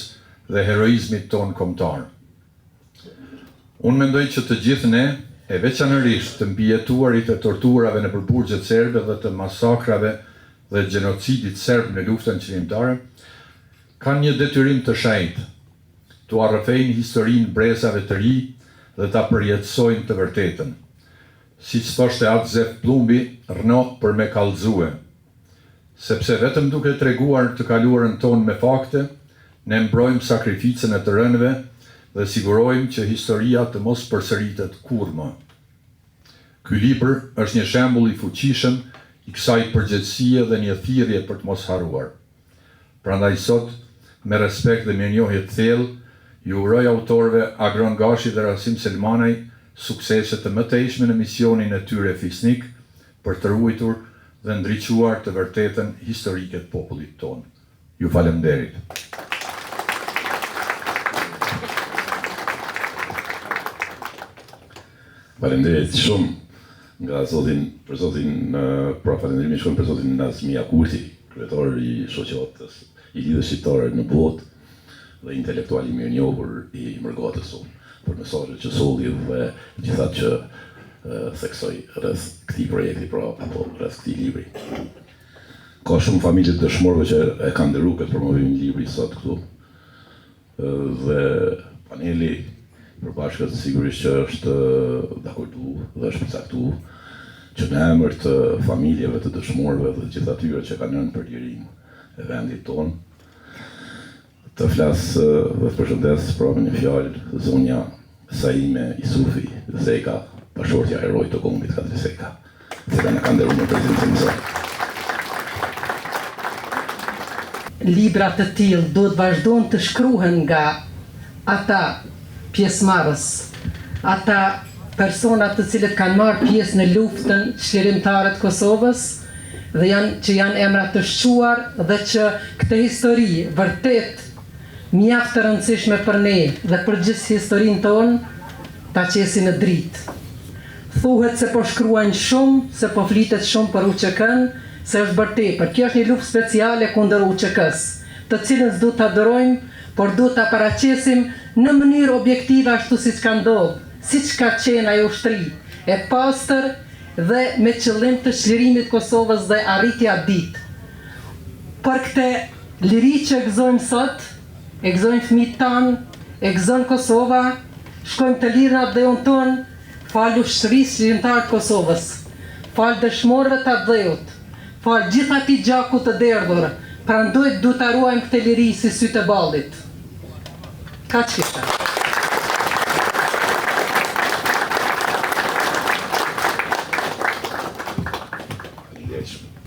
dhe heroizmit tonë kombëtar. Unë mendoj që të gjithë ne, e veçanërisht të mbijetuarit e torturave në burgjet serbe dhe të masakrave dhe gjenocidit serb në luftën çlirimtare, kanë një detyrim të shenjtë, të arrëfejnë historinë brezave të ri dhe ta përjetësojnë të vërtetën. Siç thoshte atë Zef Plumbi, rno për me kallëzue. Sepse vetëm duke treguar të kaluarën tonë me fakte, ne mbrojmë sakrificën e të rënëve dhe sigurojmë që historia të mos përsëritet kurrë. Ky libër është një shembull i fuqishëm i kësaj përgjegjësie dhe një thirrje për të mos harruar. Prandaj sot, me respekt dhe mirënjohje të thellë, ju uroj autorëve Agron Gashi dhe Rasim Selmanaj suksese të mëtejshme në misionin e tyre fisnik për të ruajtur dhe ndriçuar të vërtetën historike të popullit tonë. Ju faleminderit. Faleminderit shumë nga falenderimi shumë për zotin Nazmia Kurti, kryetar i shoqatës i Lidhjes Shqiptare në botë dhe intelektual i mirënjohur i Mërgatës sonë, për mesazhet që solli dhe gjithatë që theksoi rreth këtij projekti, apo rreth këtij libri. Ka shumë familje të dëshmorëve që e kanë nderuar këtë promovim të librit sot këtu. Dhe paneli përbashkët sigurisht që është dakordu dhe është përcaktuar që në emër të familjeve të dëshmorëve dhe gjithë atyre që kanë lënë për lirinë e vendit tonë, të flasë dhe të përshëndes pra me një fjalë zonja Saime Isufi Zeka, bashortja e herojit të kombit Kadri Seka. cila na ka nderuar në prezencën e saj. Libra të tillë duhet vazhdojnë të shkruhen nga ata pjesëmarrës, ata persona të cilët kanë marrë pjesë në luftën çlirimtare të Kosovës dhe që janë emra të shquar dhe që këtë histori vërtet mjaft të rëndësishme për ne dhe për gjithë historinë tonë ta qesin në dritë. Thuhet se po shkruajnë shumë, se po flitet shumë për UÇK-n, se është bërë tepër. Kjo është një luftë speciale kundër UÇK-s, të cilën s'duhet ta adorojmë, por duhet ta paraqesim në mënyrë objektive ashtu siç ka ndodhur, siç ka qenë ajo ushtri e pastër dhe me qëllim të çlirimit Kosovës dhe arritja ditë. Për këtë liri që e gëzojmë sot, e gëzojmë fëmijët tanë, e gëzon Kosova, shkojmë të lirë në atë dheun tonë, falë ushtrisë çlirimtare të Kosovës, falë dëshmorëve të atë dheut, falë gjithë atij gjaku të derdhur, prandaj duhet ta ruajmë këtë liri si sytë e ballit. Kaq kisha.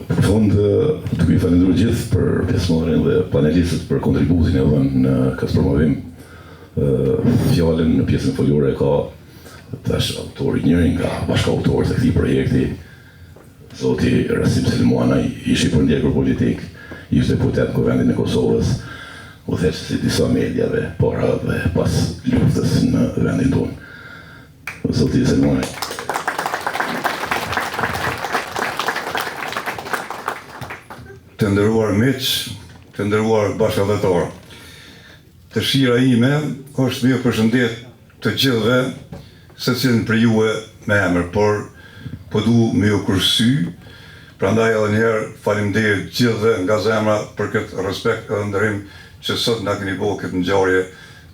Në fund, të ju falenderoj gjithë për pjesëmarrjen dhe panelistët për kontributin e dhënë në këtë promovim. Fjalën në pjesën folore ka tash autori njëri nga bashkëautorët e këtij projekti, zoti Rasim Selmuanaj, ishi përndjekur politik, ishte deputet në Kuvendin e Kosovës, u theqë si disa mediave para dhe pas luftës në vendin tonë. Zoti Selmuanaj. Të nderuar miq, të nderuar bashkëdhetar. Dëshira ime është me ju përshëndet të gjithëve, secilin për juve me emër, por po du me ju kursy, prandaj edhe njerë faleminderit gjithëve nga zemra për këtë respekt edhe nderim që sot na keni bërë këtë ngjarje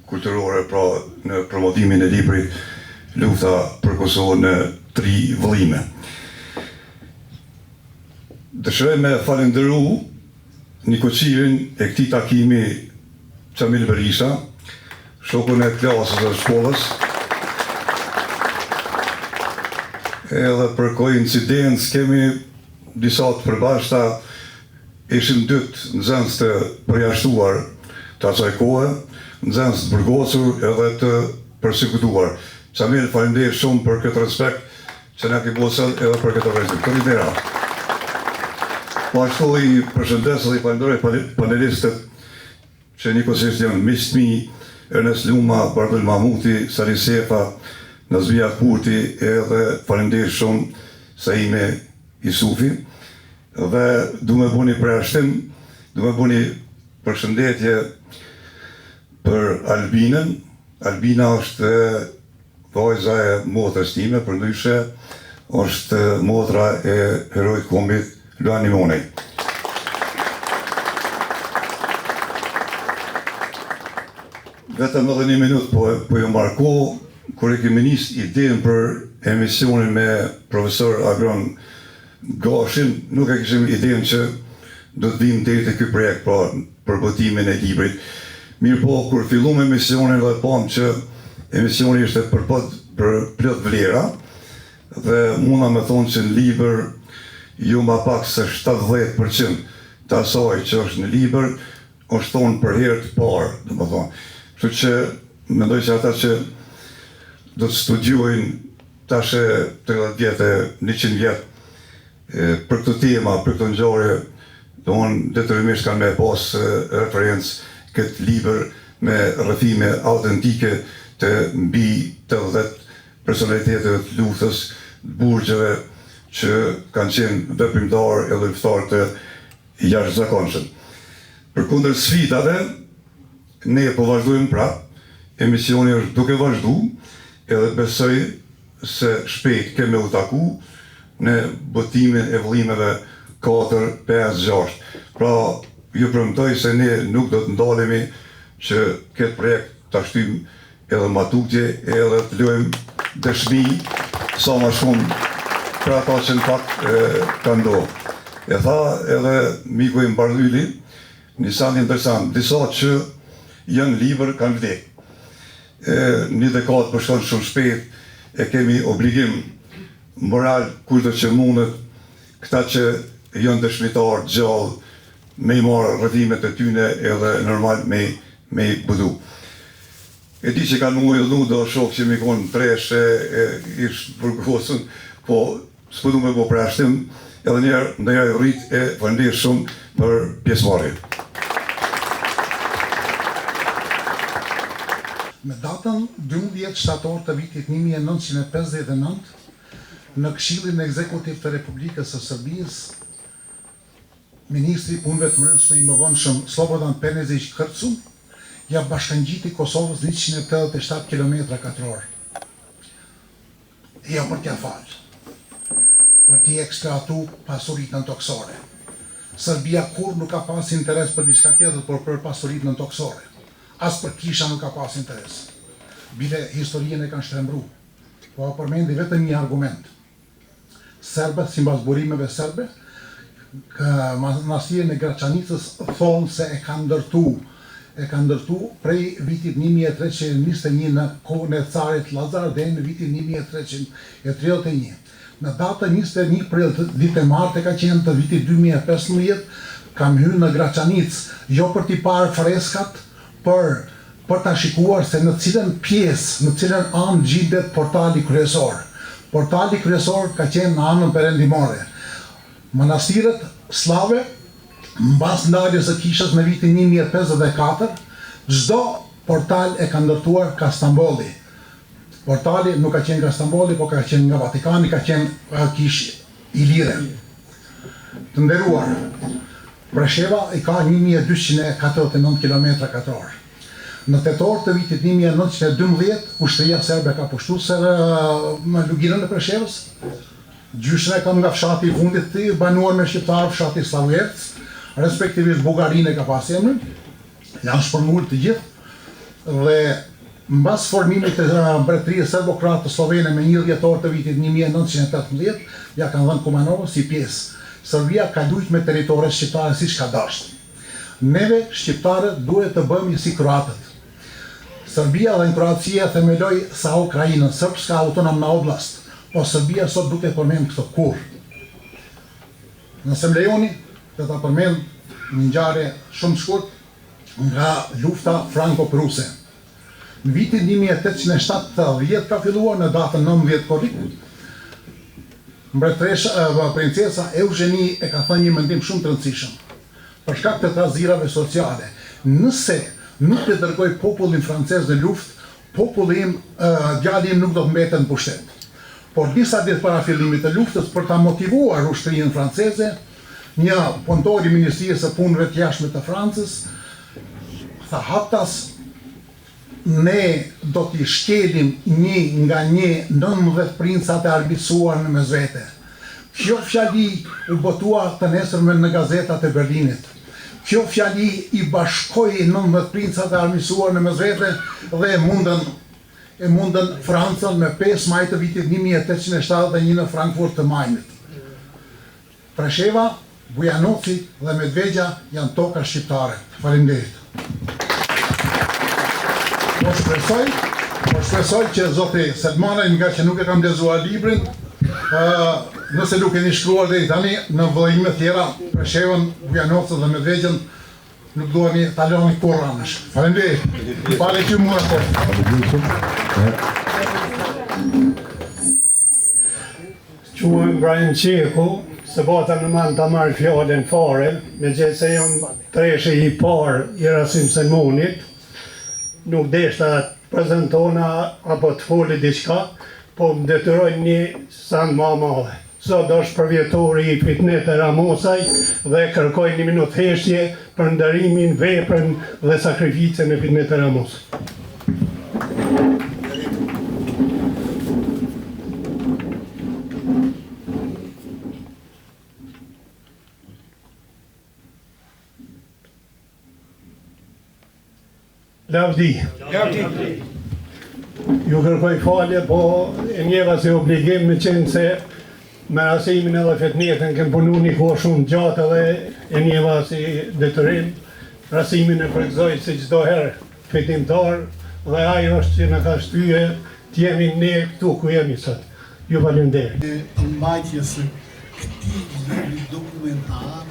kulturore, pra në promovimin e librit Lufta për Kosovën në 3 vëllime. Dëshiroj me falenderu Nikoqirin e këtij takimi Çamil Berisha, shokun e klasës dhe shkollës, edhe për koincidencë kemi disa të përbashkëta, ishim dytë nxënës të përjashtuar të asaj kohe, nxënës të burgosur edhe të përsekutuar. Çamil, faleminderit shumë për këtë respekt që na ke bërë edhe për këtë organizim. Faleminderit. Po ashtu i përshëndes dhe i falenderoj panelistët që njëkohësisht janë miq të mi, Ernest Luma, Bardul Mahmuti, Sali Sefa, Nazmia Kurti, edhe faleminderit shumë Saime Isufi. Dhe du me bëni përjashtim, du me bëni përshëndetje për Albinën. Albina është vajza e motrës time, përndryshe është motra e herojt kombit Luani Monej. Vetëm edhe 1 minutë po ju marko, kur e kemi nis idenë për emisionin me profesor Agron Gashin, nuk e kishim idenë që do të vim deri te ky projekt, pra për botimin e librit. Mirë po, kur fillum emisionin dhe pam që emisioni ishte për plot vlera, dhe muna me thonë që në libër ju ma pak se 70% të asaj që është në libër, është thonë për herë të parë, dhe më thonë. Kështu që mendoj që ata që do të studiojnë tashe 30 vjetë, 100 vjetë për këtë tema, për këtë ngjarje, domthonë detyrimisht kanë me pas referencë këtë libër me rrëfime autentike të mbi 80 personaliteteve të luftës, burgjeve që kanë qenë veprimtar edhe luftëtar të jashtëzakonshëm. Përkundër sfidave, ne po vazhdojmë prapë, emisioni është duke vazhdu, edhe besoj se shpejt keme u taku në botimin e vëllimeve 4, 5, 6. Pra, ju premtoj se ne nuk do të ndalemi që këtë projekt të ashtim edhe matutje, edhe të lojmë dëshmi sa ma shumë për ata që në fakt ka ndohë. E tha edhe miku i Mbardhyli, një sant interesant, disa që janë libër kanë vdekë. Një dekadë përshkon shumë shpejt, e kemi obligim moral kurdo që mundet, këta që janë dëshmitar gjallë, me i marë rrëtimet e tyne edhe normal me i budu. E di që kanë mu e dhu do shokë që mi konë treshe, ishtë burgosën, po s'pëdu me po prashtim, edhe njerë rrit e fëndirë shumë për pjesëmarrje. Me datën 12 shtator të vitit 1959, në Këshillin Ekzekutiv të Republikës së Serbisë, Ministri i Punëve të Brendshme i mëvonshëm Slobodan Penezić Kërcu ja bashkangjiti Kosovës 187 km2. Jo për t'ja falë, për t'i ekstrahatu pasuritë nëntoksore. Serbia kur nuk ka pas interes për diçka tjetër, por për pasuritë nëntoksore. As për kisha nuk ka pas interes. Bile historien e kanë shtrembru. Po përmendi vetëm një argument. Serbët, simbas burimeve serbe, manastirën e Graçanicës thonë se e ka ndërtu prej vitit 1321 në kohën e carit Lazar dhe në vitin 1331. Në datën 21 prill ditë e martë ka qenë të vitit 2015, kam hyrë në Graçanicë, jo për t'i parë freskat, për ta shikuar se në cilën pjesë, në cilën anë gjitet portali kryesor. Portali kryesor ka qenë në anën perëndimore. Manastirët slave, mbas ndarjes së kishës në vitin 1054, çdo portal e ka ndërtuar ka Stambolli. Portali nuk ka qenë nga Stambolli, po ka qenë nga Vatikani, ka qenë kishë ilire. Të nderuar, Presheva i ka 1249 km2. Në tetor të vitit 1912, ushtria serbe ka pushtu në luginën e Preshevës. Gjyshin e kam nga fshati i fundit të banuar me shqiptarë, fshati Slavjerc, respektivisht Bugarin e ka pas emrin, janë shpërngull të gjithë, dhe mbas formimit të mbretërisë serbokratë të Slovene me 1 dhjetor të vitit 1918, ja kanë dhënë Kumanovës si pjesë. Serbia ka lujt me territore shqiptare si shka dashtë. Neve, shqiptarët, duhet të bëmi si kroatët. Serbia dhe në Kroacia themeloj sa Ukrajinën, Srpska autonomna oblast, po Serbia sot duke përmend këtë kur. Nëse më lejoni, dhe ta përmend një ngjarje shumë shkurt nga lufta franko-pruse. Në vitin 1870 ka filluar në datën 19 korrik, princesa Eugenie e ka thënë një mendim shumë të rëndësishëm. Për shkak të trazirave sociale, nëse nuk të dërgoj popullin francez në luftë, populli im, djali im nuk do të mbetet në pushtet. Por disa ditë para fillimit të luftës, për ta motivuar ushtrinë franceze, një punëtor i Ministrisë së Punëve të Jashtme të Francës tha haptas, ne do t'i shkelim një nga 19 princat e arbitruar në Mezvete. Kjo fjali u botua të nesërme në gazetat e Berlinit. Kjo fjali i bashkoi 19 princat e arbitruar në Mezvete dhe e mundën Francën me 5 maj të vitit 1871 në Frankfurt të Majnit. Presheva, Bujanoci dhe Medvegja janë toka shqiptare. Faleminderit. Po shpresoj që zoti Selmanaj, nga që nuk e kam lexuar librin, nëse nuk e keni shkruar deri tani, në vëllime tjera, Preshevën, Bujanocën dhe Medvegjën, nuk duheni ta lëni kurrë anësh. Faleminderit. Pale që mua po. Quhem Brian Qeku, se bota në man të marrë fjallën fare, me gjithë se jam treshe i parë i Rasim Selmonit, nuk deshta prezentona apo të foli diçka, po më detyroj një san ma madhe. Sot është përvjetori i Fitnet e Ramosaj dhe kërkoj 1 minutë heshtje për ndërimin, veprën dhe sakrificën e Fitnet e Ramosaj. Lavdi. Ju kërkoj falje, po e njeva si obligim me qenë se me Rasimin edhe Fitnetën kem punu një kohë shumë gjatë edhe e njeva si detyrim. Rasimin e përgëzoj si çdo herë fitimtar dhe ajo është që në ka shtyje të jemi ne këtu ku jemi sot. Ju falenderoj. Përmbajtjes së këtij libri dokumentar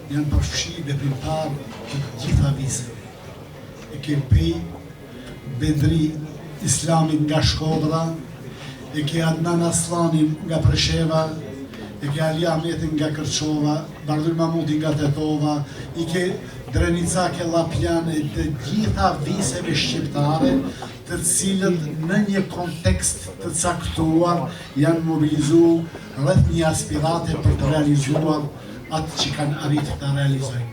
janë përfshirë veprimtarë të gjitha viseve. E ke Pej Bedri Islamit nga Shkodra, e ke Adnan Aslanin nga Presheva, e ke Ali Ahmetin nga Kërçova, Bardhyl Mahmudi nga Tetova, i ke Drenica Kellapian e të gjitha viseve shqiptare, të cilët në një kontekst të caktuar janë mobilizuar rreth një aspirate për të realizuar atë që kanë arritë të realizojnë.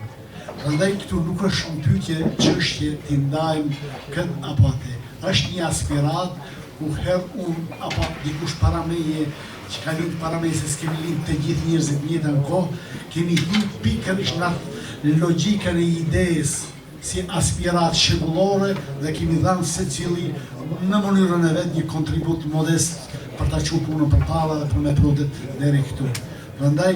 Prandaj këtu nuk është një pyetje çështje t'i ndajmë këtë apo atë. Është një aspirat ku herë unë apo dikush para meje që ka lind para meje se s'kemi lind të gjithë njerëzit në jetën kohë, kemi hyrë pikërisht në logjikën e idesë si aspirat shembullore dhe kemi dhënë secili në mënyrën e vet një kontribut modest për ta çuar punën përpara dhe për me prodhet deri këtu. Prandaj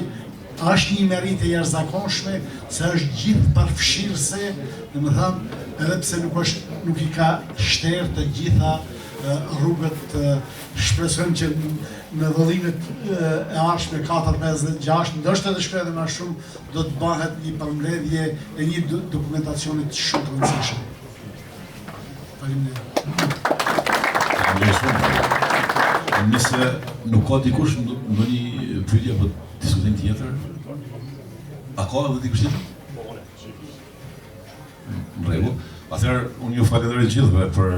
është një merit e jashtëzakonshme se është gjithë përfshirëse, domethënë edhe pse nuk i ka shterë të gjitha rrugët, shpresojmë që në vëllimet e ardhshme 4-5-6, ndoshta edhe shkruaj edhe më shumë, do të bëhet një përmbledhje e një dokumentacioni shumë të rëndësishëm. Faleminderit. Nëse nuk ka dikush ndonjë pyetje apo diskutim tjetër, a ka edhe dikush tjetër? Në rregull. Atëherë unë ju falenderoj gjithëve për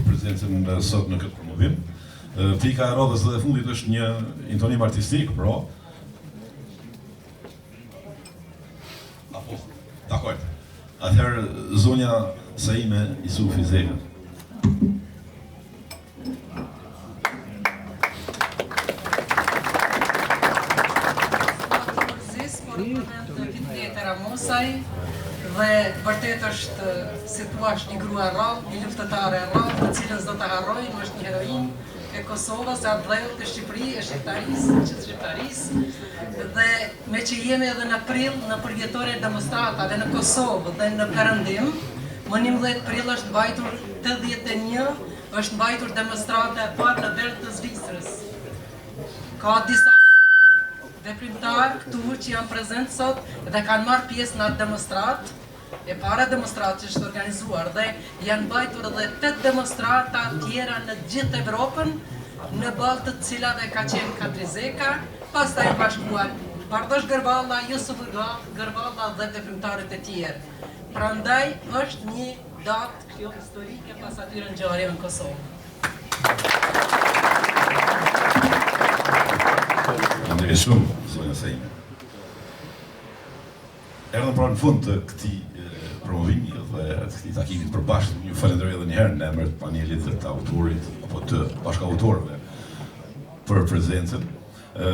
prezencën sot në këtë promovim. Pika e radhës dhe fundit është një intonim artistik, pro. Apo, dakor. Atëherë zonja Saime Isufi Zeka. Dhe vërtet është, si thua, është një grua rrallë, një luftëtare rrallë, të cilën s'do ta harrojmë, është një heroinë e Kosovës, e dhëut e Shqipërisë, e shqiptarisë, dhe me që jemi edhe në prill në përjetore demonstratave në Kosovë dhe në Perëndim, më 11 prill është mbajtur 81, është mbajtur demonstrata e parë në verd të Zvicrës. Ka disa veprimtar këtu që janë prezent sot dhe kanë marrë pjesë në atë demonstratë, e para demonstratë që është organizuar dhe janë mbajtur edhe 8 demonstrata tjera në gjithë Evropën, në balë të cilave ka qenë Kadrizeka, pastaj bashkuar Bardosh Gërvalla, Jusuf Gërvalla dhe veprimtarët e tjerë. Prandaj është një datë kjo historike pas atyre ngjarjeve në Kosovë. Falenderoj shumë, zonja Saime. Erdhëm pra në fund të këtij promovimi dhe të këtij takimit përbashkët. Ju falenderoj edhe një herë në emër të panelit dhe të autorit apo të bashkautorëve për prezencën.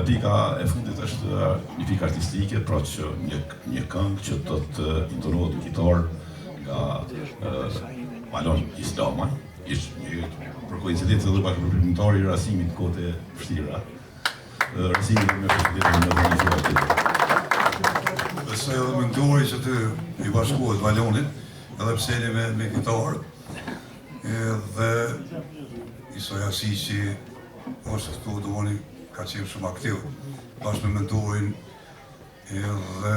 Pika e fundit është një pikë artistike, pra që një këngë që do të intonohet në kitar nga Malon Islama, ishte një për koincidencë edhe bashkëpërfundimtari i rasimit në kohët e vështira. Rasimi me presidentin në organizuar. Besoj edhe mendoj që të i bashkohet Malonit, edhe pse me kitarë, edhe Isoj Asiqi ose këtu domoni ka qenë shumë aktiv bashkë me mentorin edhe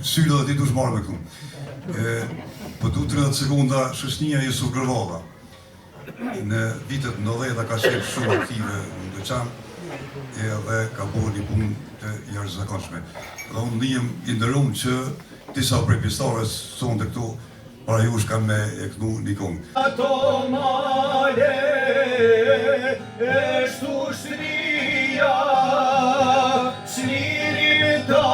syla dhe ti du shmarë me këtu. Po du 30 sekonda shëshnia Jusuf Gërvalla. Në vitet 90 ka qenë shumë aktive në Beçan edhe ka bërë një punë të jashtëzakonshme. Dhe unë ndihem i nderuar që disa prej pjesëtarëve sonte këtu para jush kanë me e këtu një këngë. Ato male është ushtria çliritare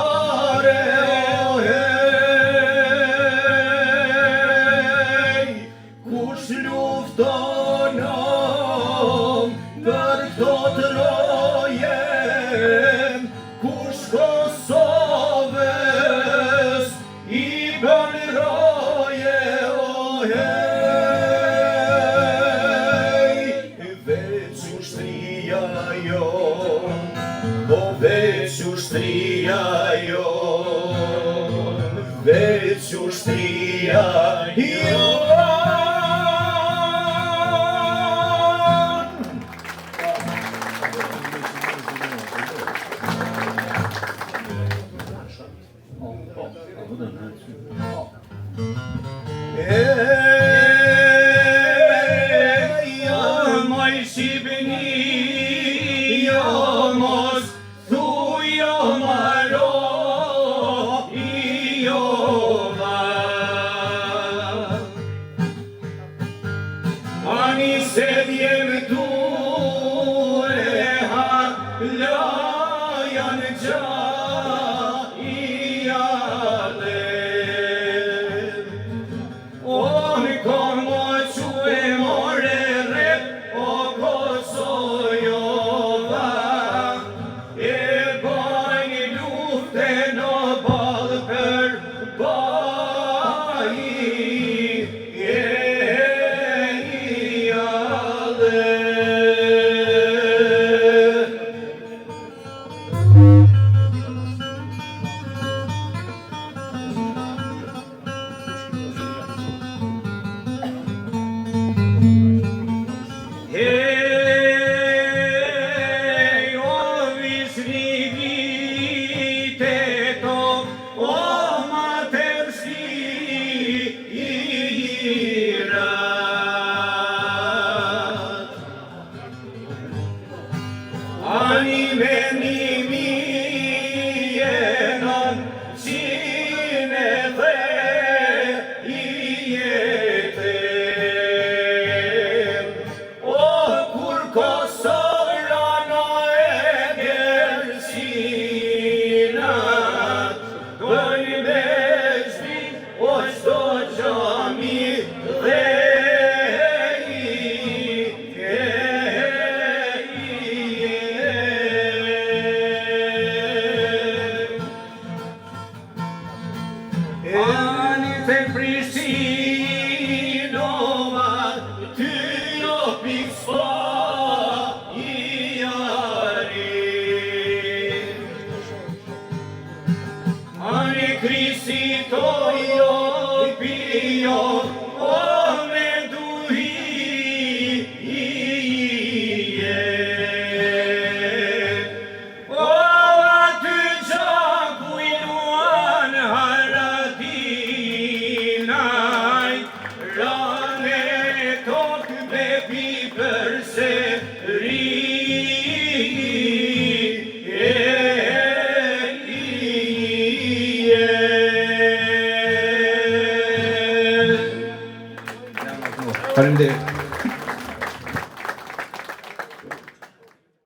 kush lufton për këto të rojen, kush Kosovës i bën roje, veç ushtria jo që ushtria jonë. Maj Shqipëni, jo mos thujo maro, jo va. Ani se djem tu e ha lajan gja i ale. Oni komo që e more rep, o Kosojova, e bajni lufte në balë për baji, e i ale. Hej, o visni viteto, o materski irat. Ani meni mi jenon qine dhe i jetem. O kur Kosovra në e gërësina, dojnë me zbit o qdo gjami dhe Ani të Prishtinova, ty jo pikëspa i jari. Ani Krisi to jo pijo, o me duhi i jet. O aty gjaku i luan Haradinaj, rane tokë me pipër se ri, e i jet. Faleminderit.